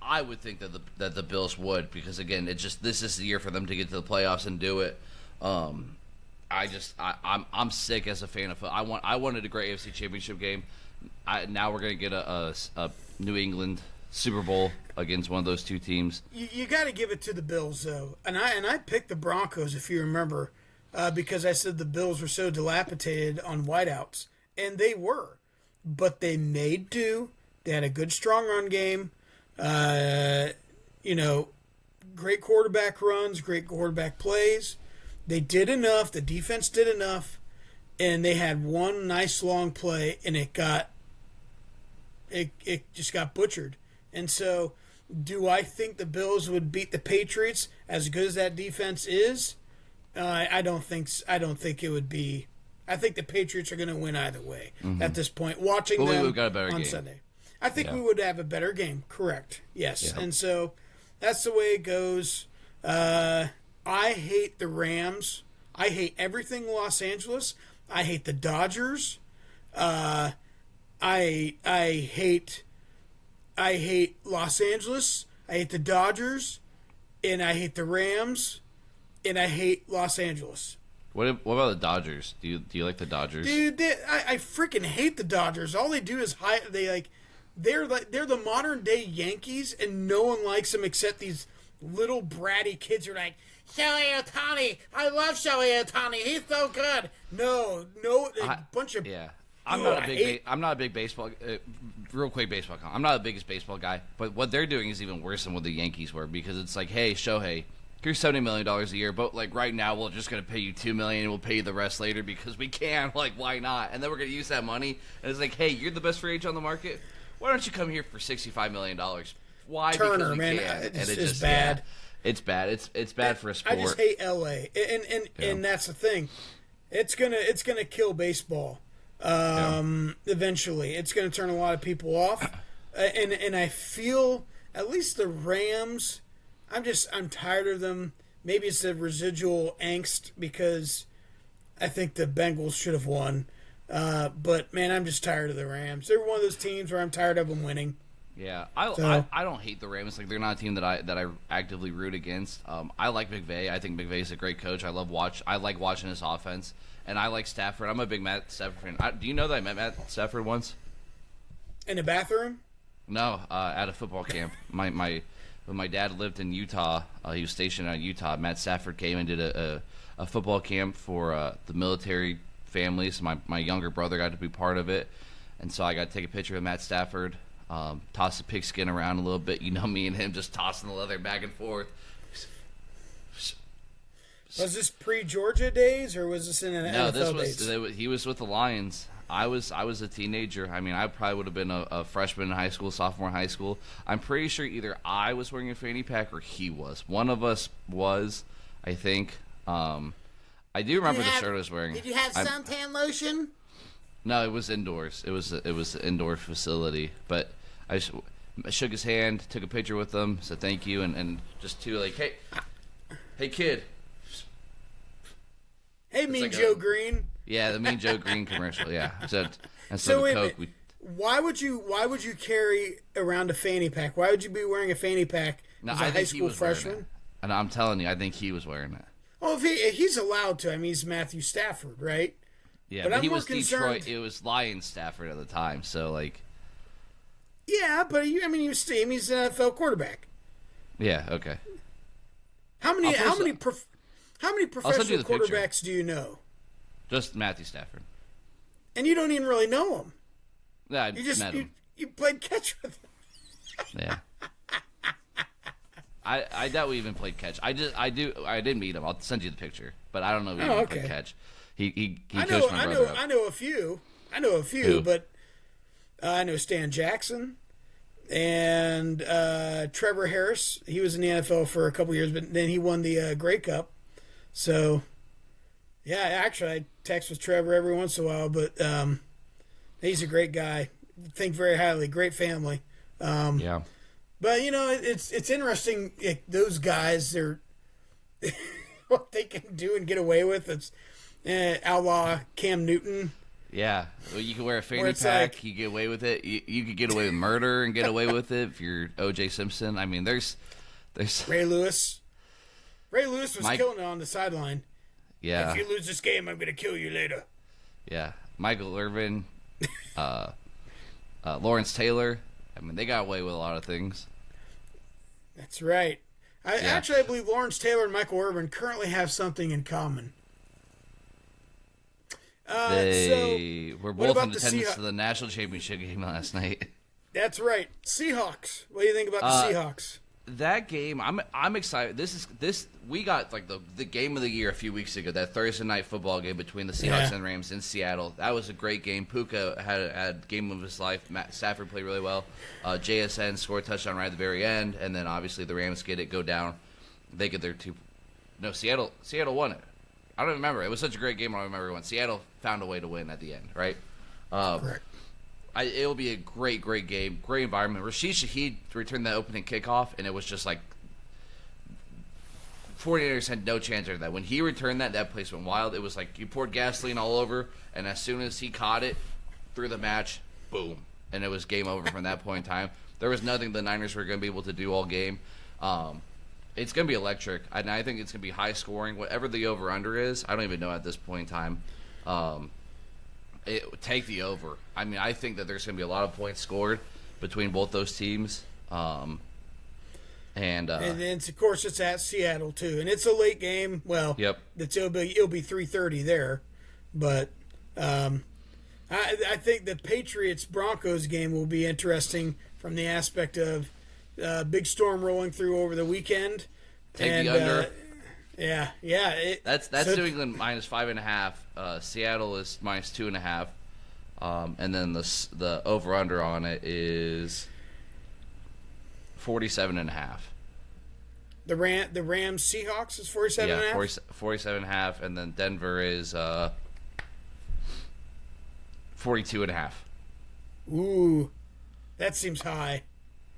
I would think that the Bills would, because again, this is the year for them to get to the playoffs and do it. I'm sick as a fan of football. I wanted a great AFC Championship game. Now we're gonna get a New England Super Bowl against one of those two teams. You got to give it to the Bills though, and I picked the Broncos, if you remember, because I said the Bills were so dilapidated on wideouts, and they were, but they made do. They had a good strong run game. Great quarterback runs, great quarterback plays. They did enough. The defense did enough, and they had one nice long play, and it just got butchered. And so, do I think the Bills would beat the Patriots as good as that defense is? I don't think it would be. I think the Patriots are going to win either way at this point. Watching them on Sunday, I think we would have a better game. Correct. Yes. Yeah. And so that's the way it goes. I hate the Rams. I hate everything Los Angeles. I hate the Dodgers. I hate Los Angeles. I hate the Dodgers, and I hate the Rams, and I hate Los Angeles. What about the Dodgers? Do you like the Dodgers? Dude, I freaking hate the Dodgers. All they do is they're the modern day Yankees, and no one likes them except these little bratty kids who are like, Shohei Ohtani, I love Shohei Ohtani, he's so good. No, bunch of I'm not a big baseball. Real quick baseball. I'm not the biggest baseball guy, but what they're doing is even worse than what the Yankees were, because it's like, hey, Shohei, here's $70 million a year, but like right now we're just gonna pay you $2 million and we'll pay you the rest later because we can. Like, why not? And then we're gonna use that money, and it's like, hey, you're the best free agent on the market. Why don't you come here for $65 million? Why? Turner, because we man, can. it's bad. Yeah, it's bad. It's bad for a sport. I just hate LA, and that's the thing. It's gonna kill baseball. Eventually, it's gonna turn a lot of people off, and I feel at least the Rams. I'm tired of them. Maybe it's the residual angst because I think the Bengals should have won. But man, I'm just tired of the Rams. They're one of those teams where I'm tired of them winning. Yeah, I don't hate the Rams. Like, they're not a team that I actively root against. I like McVay. I think McVay's a great coach. I like watching his offense, and I like Stafford. I'm a big Matt Stafford fan. Do you know that I met Matt Stafford once? In the bathroom? No, at a football camp. When my dad lived in Utah, he was stationed out in Utah. Matt Stafford came and did a football camp for the military families. My younger brother got to be part of it, and so I got to take a picture of Matt Stafford. Toss the pigskin around a little bit. You know, me and him just tossing the leather back and forth. Was this pre-Georgia days, or was this in an NFL days? He was with the Lions. I was a teenager. I mean, I probably would have been a freshman in high school, sophomore in high school. I'm pretty sure either I was wearing a fanny pack or he was. One of us was, I think. I do remember the shirt I was wearing. Did you have suntan lotion? No, it was indoors. It was an indoor facility. But I shook his hand, took a picture with him, said thank you, and just like, hey kid. Hey, Mean Joe Green. Yeah, the Mean Joe Green commercial. Yeah. So instead of Coke, why would you carry around a fanny pack? Why would you be wearing a fanny pack as a high school freshman? And I'm telling you, I think he was wearing it. Oh, if he's allowed to. I mean, he's Matthew Stafford, right? Yeah, but he was Detroit. It was Lions Stafford at the time, so like. Yeah, but he's an NFL quarterback. Yeah. Okay. How many professional quarterbacks do you know? Just Matthew Stafford. And you don't even really know him. Yeah, I met him. You played catch with him. Yeah. I doubt we even played catch. I did meet him. I'll send you the picture, but I don't know if we even played catch. He coached my brother up. I know a few. Who? But I know Stan Jackson and Trevor Harris. He was in the NFL for a couple years, but then he won the Grey Cup. So, yeah, actually, I text with Trevor every once in a while, but he's a great guy. Think very highly. Great family. Yeah. But it's interesting. Those guys, they're what they can do and get away with. It's outlaw Cam Newton. Yeah, well, you can wear a fanny pack. Like, you get away with it. You could get away with murder and get away with it if you're O.J. Simpson. I mean, there's Ray Lewis. Ray Lewis was killing it on the sideline. Yeah. If you lose this game, I'm going to kill you later. Yeah, Michael Irvin, Lawrence Taylor. I mean, they got away with a lot of things. That's right. I believe Lawrence Taylor and Michael Irvin currently have something in common. They were both in attendance to the national championship game last night. That's right. Seahawks. What do you think about the Seahawks? That game, I'm excited. We got like the game of the year a few weeks ago. That Thursday night football game between the Seahawks and Rams in Seattle. That was a great game. Puka had game of his life. Matt Stafford played really well. JSN scored a touchdown right at the very end, and then obviously the Rams go down. They get their two. No, Seattle won it. I don't remember. It was such a great game. I don't remember who won. Seattle found a way to win at the end, right? Correct. It'll be a great game, great environment. Rashid Shaheed returned that opening kickoff, and it was just like 49ers had no chance of that. When he returned that place went wild. It was like you poured gasoline all over, and as soon as he caught it, through the match, boom. And it was game over from that point in time. There was nothing the Niners were going to be able to do all game. It's going to be electric, and I think it's going to be high scoring. Whatever the over-under is, I don't even know at this point in time. Take the over. I mean, I think that there's going to be a lot of points scored between both those teams. And of course, it's at Seattle, too. And it's a late game. Well, yep. It'll be 3:30 there. But I think the Patriots-Broncos game will be interesting from the aspect of big storm rolling through over the weekend. Take the under. Yeah. That's New England minus 5.5. Seattle is minus 2.5. And then the over under on it is 47.5. The Rams Seahawks is 47.5. Yeah, 47.5, and then Denver is 42.5. Ooh, that seems high.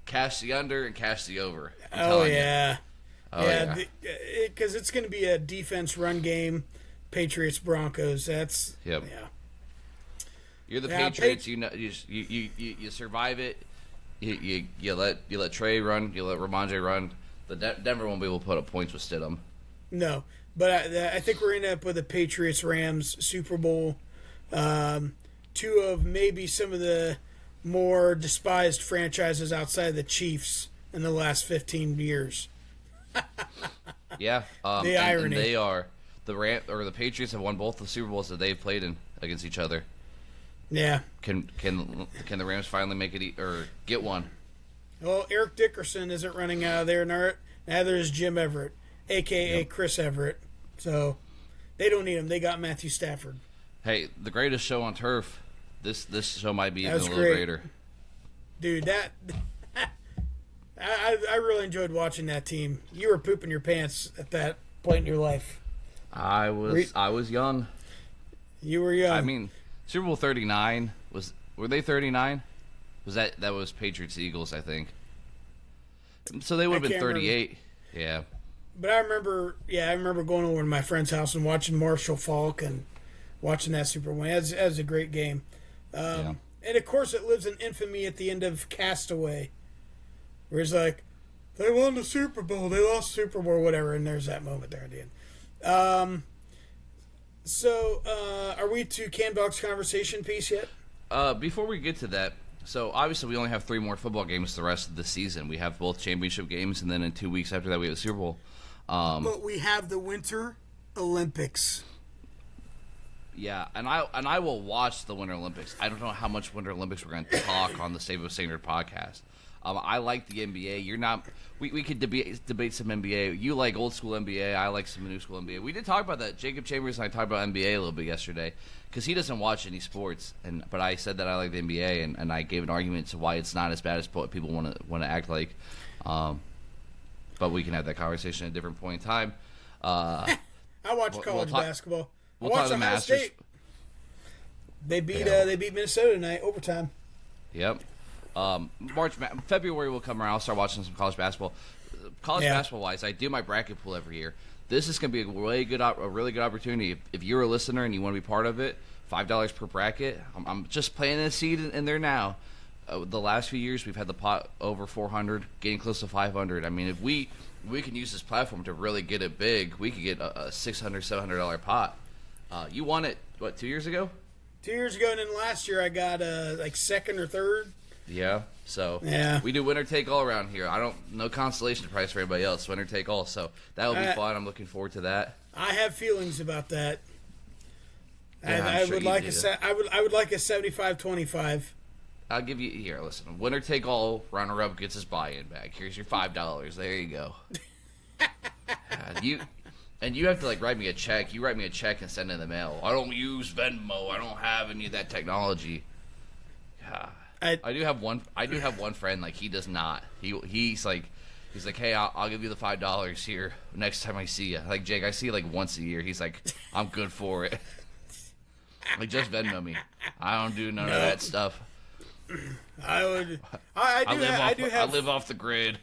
Cash the under and cash the over. Because it's going to be a defense run game. Patriots Broncos. That's yeah. You're the Patriots. You survive it. You let Trey run. You let Ramondre run. The Denver won't be able to put up points with Stidham. No, but I think we're going to end up with a Patriots Rams Super Bowl. Two of maybe some of the more despised franchises outside the Chiefs in the last 15 years. Yeah, the irony. And they are the Patriots have won both the Super Bowls that they've played in against each other. Yeah. Can the Rams finally make it or get one? Well, Eric Dickerson isn't running out of there. Neither is Jim Everett, a.k.a. Chris Everett. So they don't need him. They got Matthew Stafford. Hey, the greatest show on turf. This show might be even a little greater. Dude, I really enjoyed watching that team. You were pooping your pants at that point in your life. I was young. You were young. I mean, Super Bowl 39 were they 39? That was Patriots Eagles, I think. So they would have been 38. Remember. Yeah. But I remember going over to my friend's house and watching Marshall Faulk and watching that Super Bowl. That was a great game. And of course, it lives in infamy at the end of Castaway, where he's like, "They won the Super Bowl, they lost the Super Bowl, whatever." And there's that moment there at the end. So, are we to Canbelk's conversation piece yet? Before we get to that, so obviously we only have 3 more football games the rest of the season. We have both championship games, and then in 2 weeks after that we have the Super Bowl. But we have the Winter Olympics. Yeah, and I will watch the Winter Olympics. I don't know how much Winter Olympics we're going to talk on the Sabo Standard Podcast. I like the NBA. You're not. We could debate some NBA. You like old school NBA. I like some new school NBA. We did talk about that. Jacob Chambers and I talked about NBA a little bit yesterday because he doesn't watch any sports. But I said that I like the NBA, and I gave an argument to why it's not as bad as what people want to act like. But we can have that conversation at a different point in time. I watch college basketball. We'll talk the Masters. State. They beat Minnesota tonight overtime. Yep. February will come around. I'll start watching some college basketball. Basketball wise, I do my bracket pool every year. This is going to be a really good opportunity. If you're a listener and you want to be part of it, $5 per bracket. I'm just planting a seed in there now. The last few years, we've had the pot over 400, getting close to 500. I mean, if we can use this platform to really get it big, we could get a $600, $700 pot. You won it, 2 years ago? 2 years ago, and then last year I got second or third. Yeah, so we do winner take all around here. No consolation prize for anybody else. Winner take all, so that will be fun. I'm looking forward to that. I have feelings about that. Yeah, I would like a 75-25. I'll give you here. Listen, winner take all. Runner up gets his buy-in back. Here's your $5. There you go. You have to write me a check. You write me a check and send it in the mail. I don't use Venmo. I don't have any of that technology. I do have one friend. He does not. He's like, hey, I'll give you the $5 here next time I see you. Jake, I see you once a year. He's like, I'm good for it. Just Venmo me. I don't do none of that stuff. I live off the grid.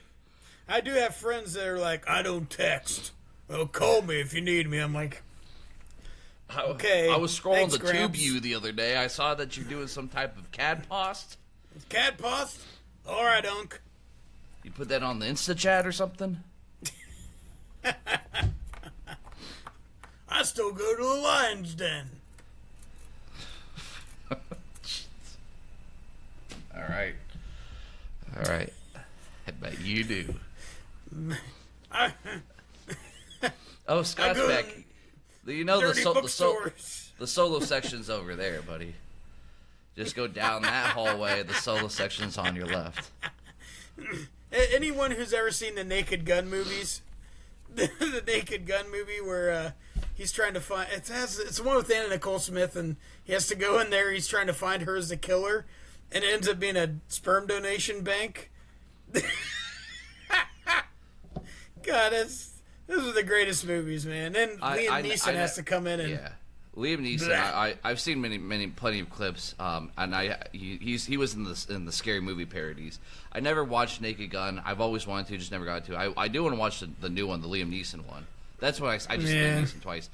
I do have friends that are like, I don't text. Oh, call me if you need me. I'm like, okay. I was scrolling the TubeView the other day. I saw that you're doing some type of CAD post. CAD post? All right, Unc. You put that on the Insta chat or something? I still go to the Lion's Den. All right. I bet you do. Scott's back. You know the solo section's over there, buddy. Just go down that hallway. The solo section's on your left. Anyone who's ever seen the Naked Gun movies, the Naked Gun movie where he's trying to find it's the one with Anna Nicole Smith, and he has to go in there. He's trying to find her as the killer, and it ends up being a sperm donation bank. God, those are the greatest movies, man. Then Liam Neeson has to come in and Liam Neeson. I've seen plenty of clips, and he was in the scary movie parodies. I never watched Naked Gun. I've always wanted to, just never got to. I do want to watch the new one, the Liam Neeson one. That's what I just Liam Neeson twice.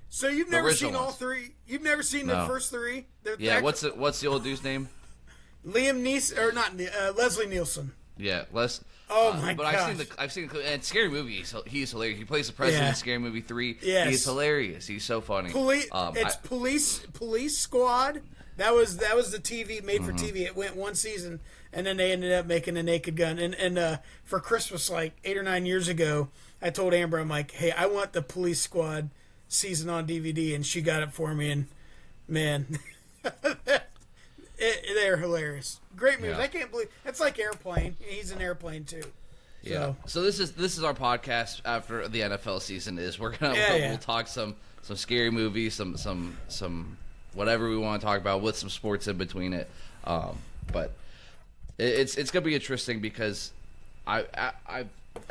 So you've never seen all three? You've never seen the first three? What's the old dude's name? Liam Neeson, or not Leslie Nielsen. Yeah, Oh my god! But I've seen the and Scary Movie. He's hilarious. He plays the president in Scary Movie 3. Yes. He's hilarious. He's so funny. Police Squad. That was the TV made for TV. It went one season, and then they ended up making a Naked Gun. And for Christmas, 8 or 9 years ago, I told Amber, I'm like, hey, I want the Police Squad season on DVD, and she got it for me. And man, they're hilarious. Great movies. Yeah. I can't believe it's like Airplane. He's an Airplane too. Yeah. So this is our podcast after the NFL season is. We'll talk some scary movies, some whatever we want to talk about with some sports in between it. But it's gonna be interesting because I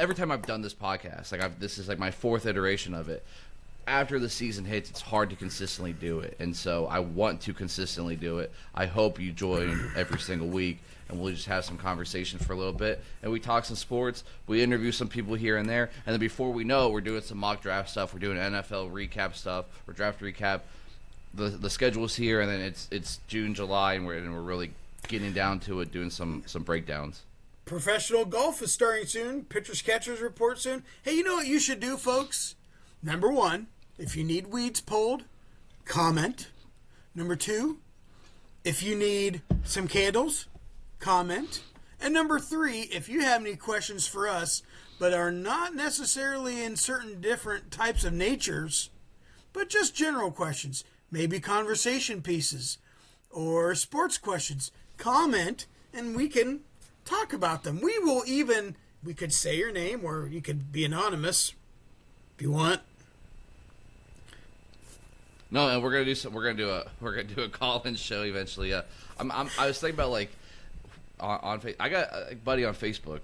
every time I've done this podcast, this is my fourth iteration of it. After the season hits, it's hard to consistently do it. And so I want to consistently do it. I hope you join every single week, and we'll just have some conversations for a little bit. And we talk some sports. We interview some people here and there. And then before we know, we're doing some mock draft stuff. We're doing NFL recap stuff or draft recap. The schedule's here, and then it's June, July, and we're really getting down to it, doing some breakdowns. Professional golf is starting soon. Pitchers, catchers report soon. Hey, you know what you should do, folks? Number 1, if you need weeds pulled, comment. Number 2, if you need some candles, comment. And number 3, if you have any questions for us, but are not necessarily in certain different types of natures, but just general questions, maybe conversation pieces or sports questions, comment and we can talk about them. We could say your name or you could be anonymous if you want. No, and we're gonna do a call-in show eventually. I was thinking about like on I got a buddy on Facebook.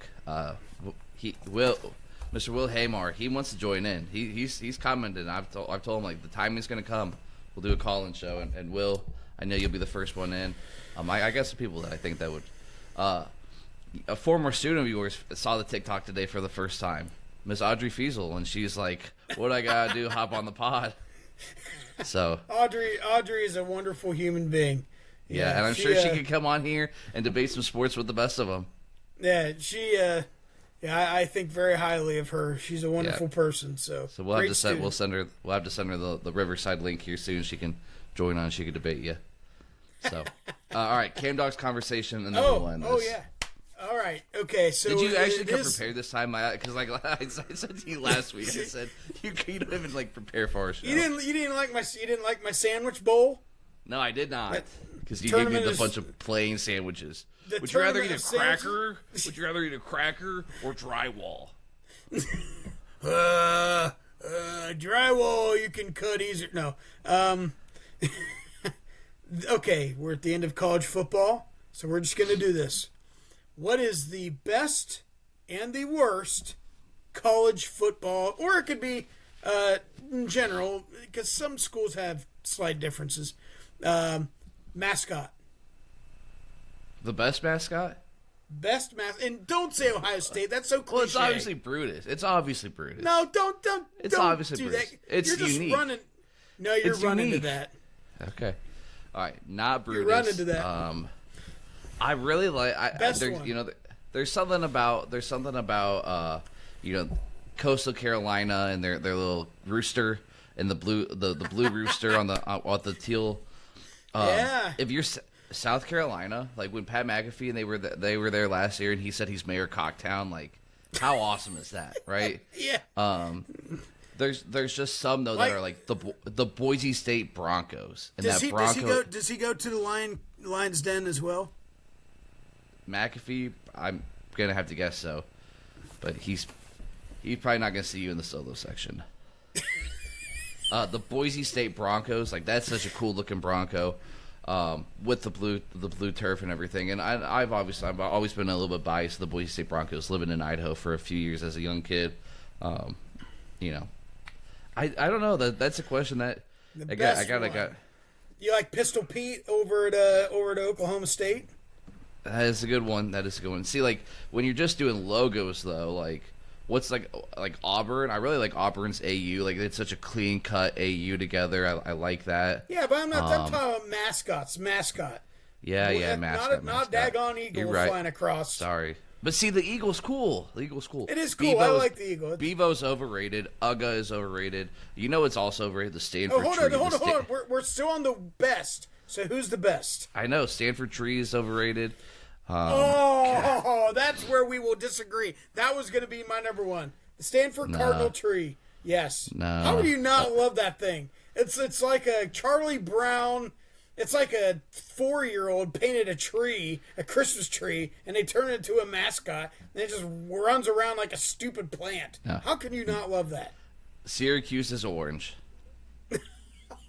Mr. Will Haymar. He wants to join in. He's commented. I've told him like the timing's gonna come. We'll do a call-in show, and Will, I know you'll be the first one in. I got some people that I think that would. A former student of yours saw the TikTok today for the first time, Miss Audrey Fiesel, and she's like, "What I gotta do? Hop on the pod." So Audrey is a wonderful human being. Yeah, and I'm sure she could come on here and debate some sports with the best of them. Yeah, I think very highly of her. She's a wonderful person. So we'll have to send her the Riverside link here soon. She can join on. She can debate you. So, all right, Cam Dog's conversation and then we'll end this. Oh yeah. All right. Okay. So did you actually come prepared this time? Because like I said to you last week, I said you don't even like prepare for our show. You didn't like my sandwich bowl? No, I did not. Because you gave me the bunch of plain sandwiches. Would you rather eat a cracker? Would you rather eat a cracker or drywall? Drywall you can cut easier. No. Okay, we're at the end of college football, so we're just gonna do this. What is the best and the worst college football, or it could be in general, because some schools have slight differences, mascot? The best mascot? Best and don't say Ohio State. That's so cliche. Well, it's obviously Brutus. No, don't. It's obviously do Brutus. that. It's you're just unique. running. No, you're running to that. Okay. All right, not Brutus. You're running to that. I really like. Best one. You know, there's something about Coastal Carolina and their little rooster and the blue rooster on the teal. Yeah. If you're South Carolina, like when Pat McAfee and they were there last year, and he said he's Mayor Cocktown. Like, how awesome is that, right? Yeah. There's just some though that are like the Boise State Broncos. And does he go to the Lions Den as well? McAfee, I'm gonna have to guess so, but he's probably not gonna see you in the solo section. The Boise State Broncos, like that's such a cool looking Bronco, with the blue turf and everything. And I've always been a little bit biased to the Boise State Broncos, living in Idaho for a few years as a young kid. I don't know. That's a question that I got. You like Pistol Pete over at Oklahoma State? That is a good one. See, like when you're just doing logos though, like what's like Auburn? I really like Auburn's AU. Like it's such a clean cut AU together. I like that. Yeah, but I'm talking about mascots. Mascot. Yeah, mascot. Not daggone eagle flying across. Sorry. But see, the Eagle's cool. It is cool. I like the Eagle. Bevo's overrated. Uga is overrated. You know it's also overrated. The Stanford tree. Hold on. We're still on the best. So who's the best? I know. Stanford tree is overrated. That's where we will disagree. That was going to be my number one. The Stanford Cardinal tree. Yes. No. How do you not love that thing? It's like a Charlie Brown. It's like a 4-year-old painted a Christmas tree, and they turn it into a mascot, and it just runs around like a stupid plant. No. How can you not love that? Syracuse is orange.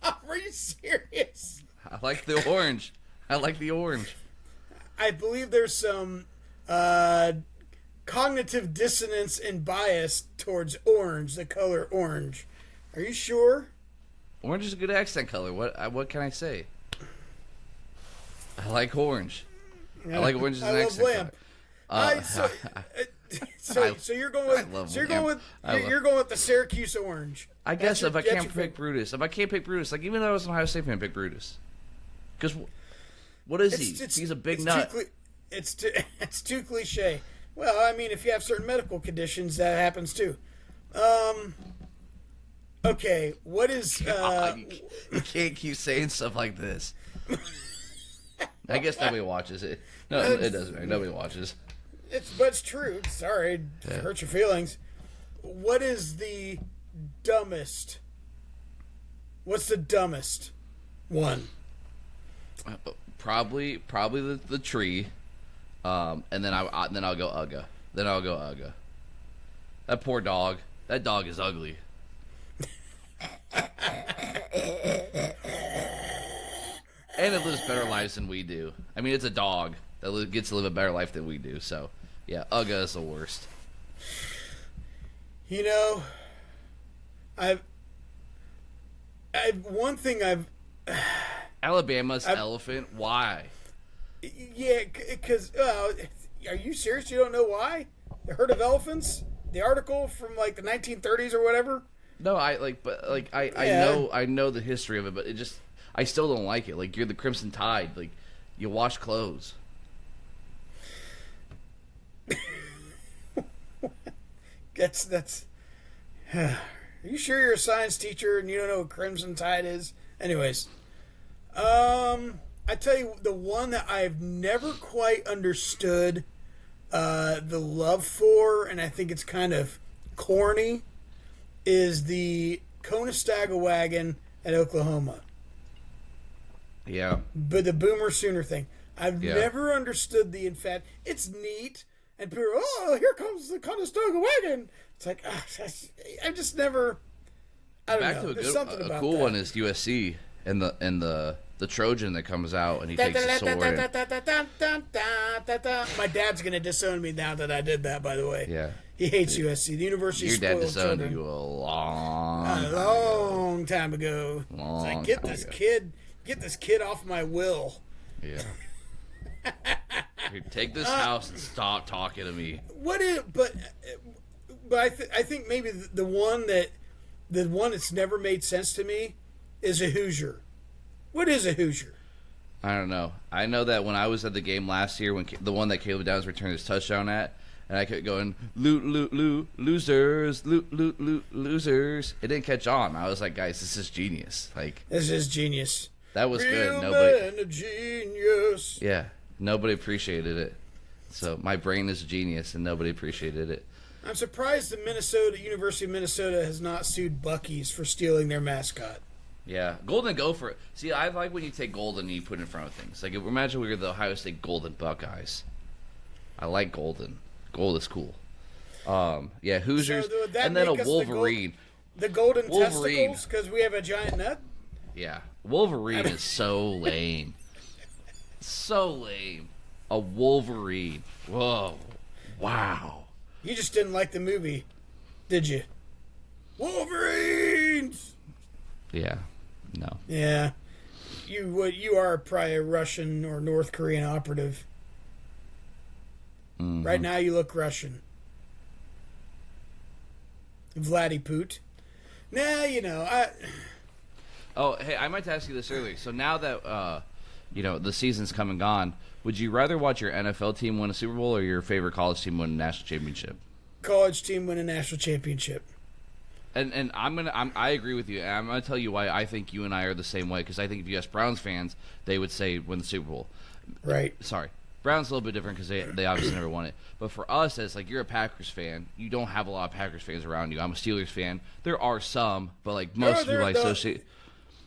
Are you serious? I like the orange. I believe there's some cognitive dissonance and bias towards orange, the color orange. Are you sure? Orange is a good accent color. What can I say? I like orange. I like orange as an accent color. So you're going with the Syracuse orange. I guess if I can't pick Brutus, like even though I was an Ohio State fan, pick Brutus. Because what is he? He's a big nut. It's too cliche. Well, I mean, if you have certain medical conditions, that happens too. Okay, what is? You can't keep saying stuff like this. I guess nobody watches it. No, it doesn't. Nobody watches. It's true. Sorry, to hurt your feelings. What is the dumbest? What's the dumbest one? Probably the tree, and then I'll go Ugga. Then I'll go Ugga. That poor dog. That dog is ugly. And it lives better lives than we do. I mean, it's a dog that gets to live a better life than we do. So, yeah, Ugga is the worst. You know, Alabama's elephant. Why? Yeah, because are you serious? You don't know why? The herd of elephants? The article from like the 1930s or whatever? No, I know the history of it, but I still don't like it. Like, you're the Crimson Tide. Like, you wash clothes. That's. Are you sure you're a science teacher and you don't know what Crimson Tide is? Anyways, I tell you the one that I've never quite understood the love for, and I think it's kind of corny, is the Conestoga wagon at Oklahoma. Yeah. But the Boomer Sooner thing. I've never understood it's neat, and people are, oh, here comes the Conestoga wagon. It's like, I just never, I don't know. There's something about a cool that. one is USC and the Trojan that comes out and he takes the sword. My dad's going to disown me now that I did that, by the way. Yeah. He hates USC. The University Your dad spoiled disowned children. you a long time ago. It's like, get this kid off my will. Yeah. Here, take this house and stop talking to me. But I think maybe the one that's never made sense to me is a Hoosier. What is a Hoosier? I don't know. I know that when I was at the game last year, when the one that Caleb Downs returned his touchdown at, and I kept going, losers, losers. It didn't catch on. I was like, guys, this is genius. Like, this is genius. That was Real good. Nobody. Man, a genius. Yeah, nobody appreciated it. So my brain is a genius, and nobody appreciated it. I'm surprised the University of Minnesota has not sued Buc-ee's for stealing their mascot. Yeah, Golden Gopher. See, I like when you take Golden and you put it in front of things. Like, imagine we were the Ohio State Golden Buckeyes. I like Golden. Gold is cool. Yeah, Hoosiers, So and then a Wolverine. The golden testicles, because we have a giant nut? Yeah, Wolverine is so lame. So lame. A Wolverine. Whoa. Wow. You just didn't like the movie, did you? Wolverines! Yeah. No. Yeah. You are probably a Russian or North Korean operative. Mm-hmm. Right now you look Russian. Vladiput. Nah, Oh, hey, I meant to ask you this earlier. So now that, the season's come and gone, would you rather watch your NFL team win a Super Bowl or your favorite college team win a national championship? College team win a national championship. And I agree with you. And I'm gonna tell you why I think you and I are the same way. Because I think if you ask Browns fans, they would say win the Super Bowl. Right. Sorry, Browns a little bit different because they obviously never won it. But for us, as like you're a Packers fan, you don't have a lot of Packers fans around you. I'm a Steelers fan. There are some, but like most people I associate.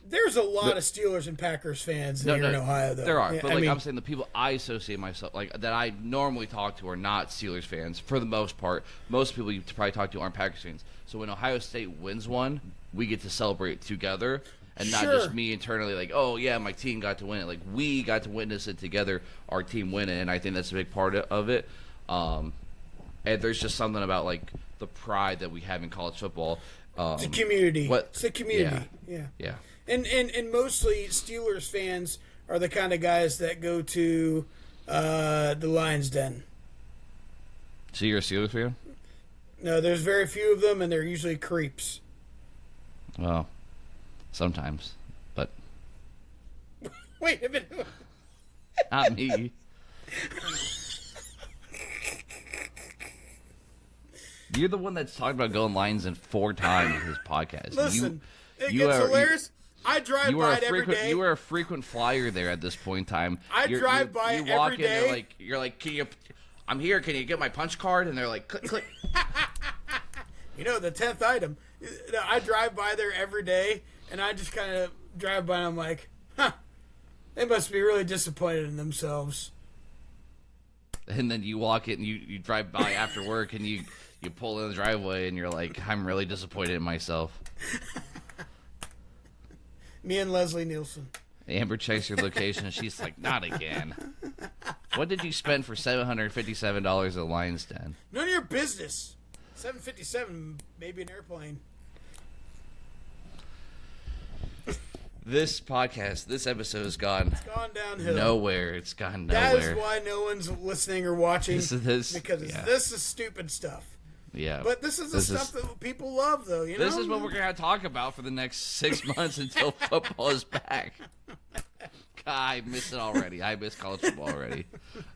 There's a lot of Steelers and Packers fans here in Ohio, though. There are, but I'm saying the people I associate myself that I normally talk to are not Steelers fans for the most part. Most people you probably talk to aren't Packers fans. So when Ohio State wins one, we get to celebrate together, and not just me internally. Like, oh yeah, my team got to win it. Like we got to witness it together. Our team win it, and I think that's a big part of it. And there's just something about like the pride that we have in college football. It's a community. It's a community. Yeah. And mostly Steelers fans are the kind of guys that go to the Lions Den. So you're a Steelers fan? No, there's very few of them, and they're usually creeps. Well, sometimes, but wait a minute. Not me. You're the one that's talked about going Lions in 4 times in his podcast. Listen, it gets hilarious. I drive by it every day. You are a frequent flyer there at this point in time. I drive by it every day. You're like, can you? I'm here. Can you get my punch card? And they're like, click, click. You know, the 10th item, I drive by there every day, and I just kind of drive by and I'm like, they must be really disappointed in themselves. And then you walk it and you drive by after work and you pull in the driveway and you're like, I'm really disappointed in myself. Me and Leslie Nielsen. Amber checks your location and she's like, not again. What did you spend for $757 at Lion's Den? None of your business. $757, maybe an airplane. This podcast, this episode has gone. It's gone downhill. Nowhere. It's gone nowhere. That is why no one's listening or watching. Because this is stupid stuff. Yeah. But this is the stuff that people love, though. You know? This is what we're going to talk about for the next 6 months until football is back. God, I miss it already. I miss college football already.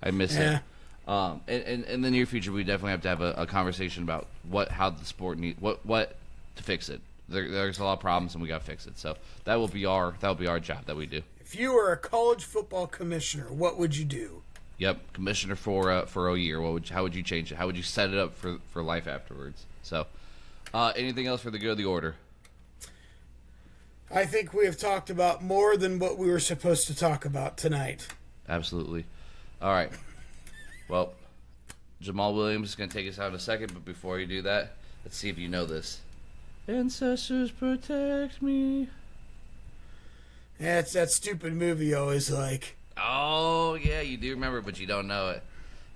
I miss it. In the near future, we definitely have to have a conversation about how the sport needs what to fix it. There's a lot of problems, and we got to fix it. So that will be our job that we do. If you were a college football commissioner, what would you do? Yep, commissioner for a year. How would you change it? How would you set it up for life afterwards? So, anything else for the good of the order? I think we have talked about more than what we were supposed to talk about tonight. Absolutely. All right. Well, Jamal Williams is going to take us out in a second, but before you do that, let's see if you know this. Ancestors protect me. Yeah, it's that stupid movie always like. Oh, yeah, you do remember, but you don't know it.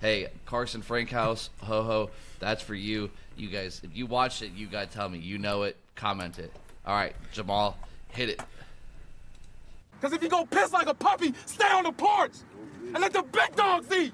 Hey, Carson Frankhouse, ho-ho, that's for you. You guys, if you watched it, you got to tell me. You know it. Comment it. All right, Jamal, hit it. Because if you go piss like a puppy, stay on the porch and let the big dogs eat.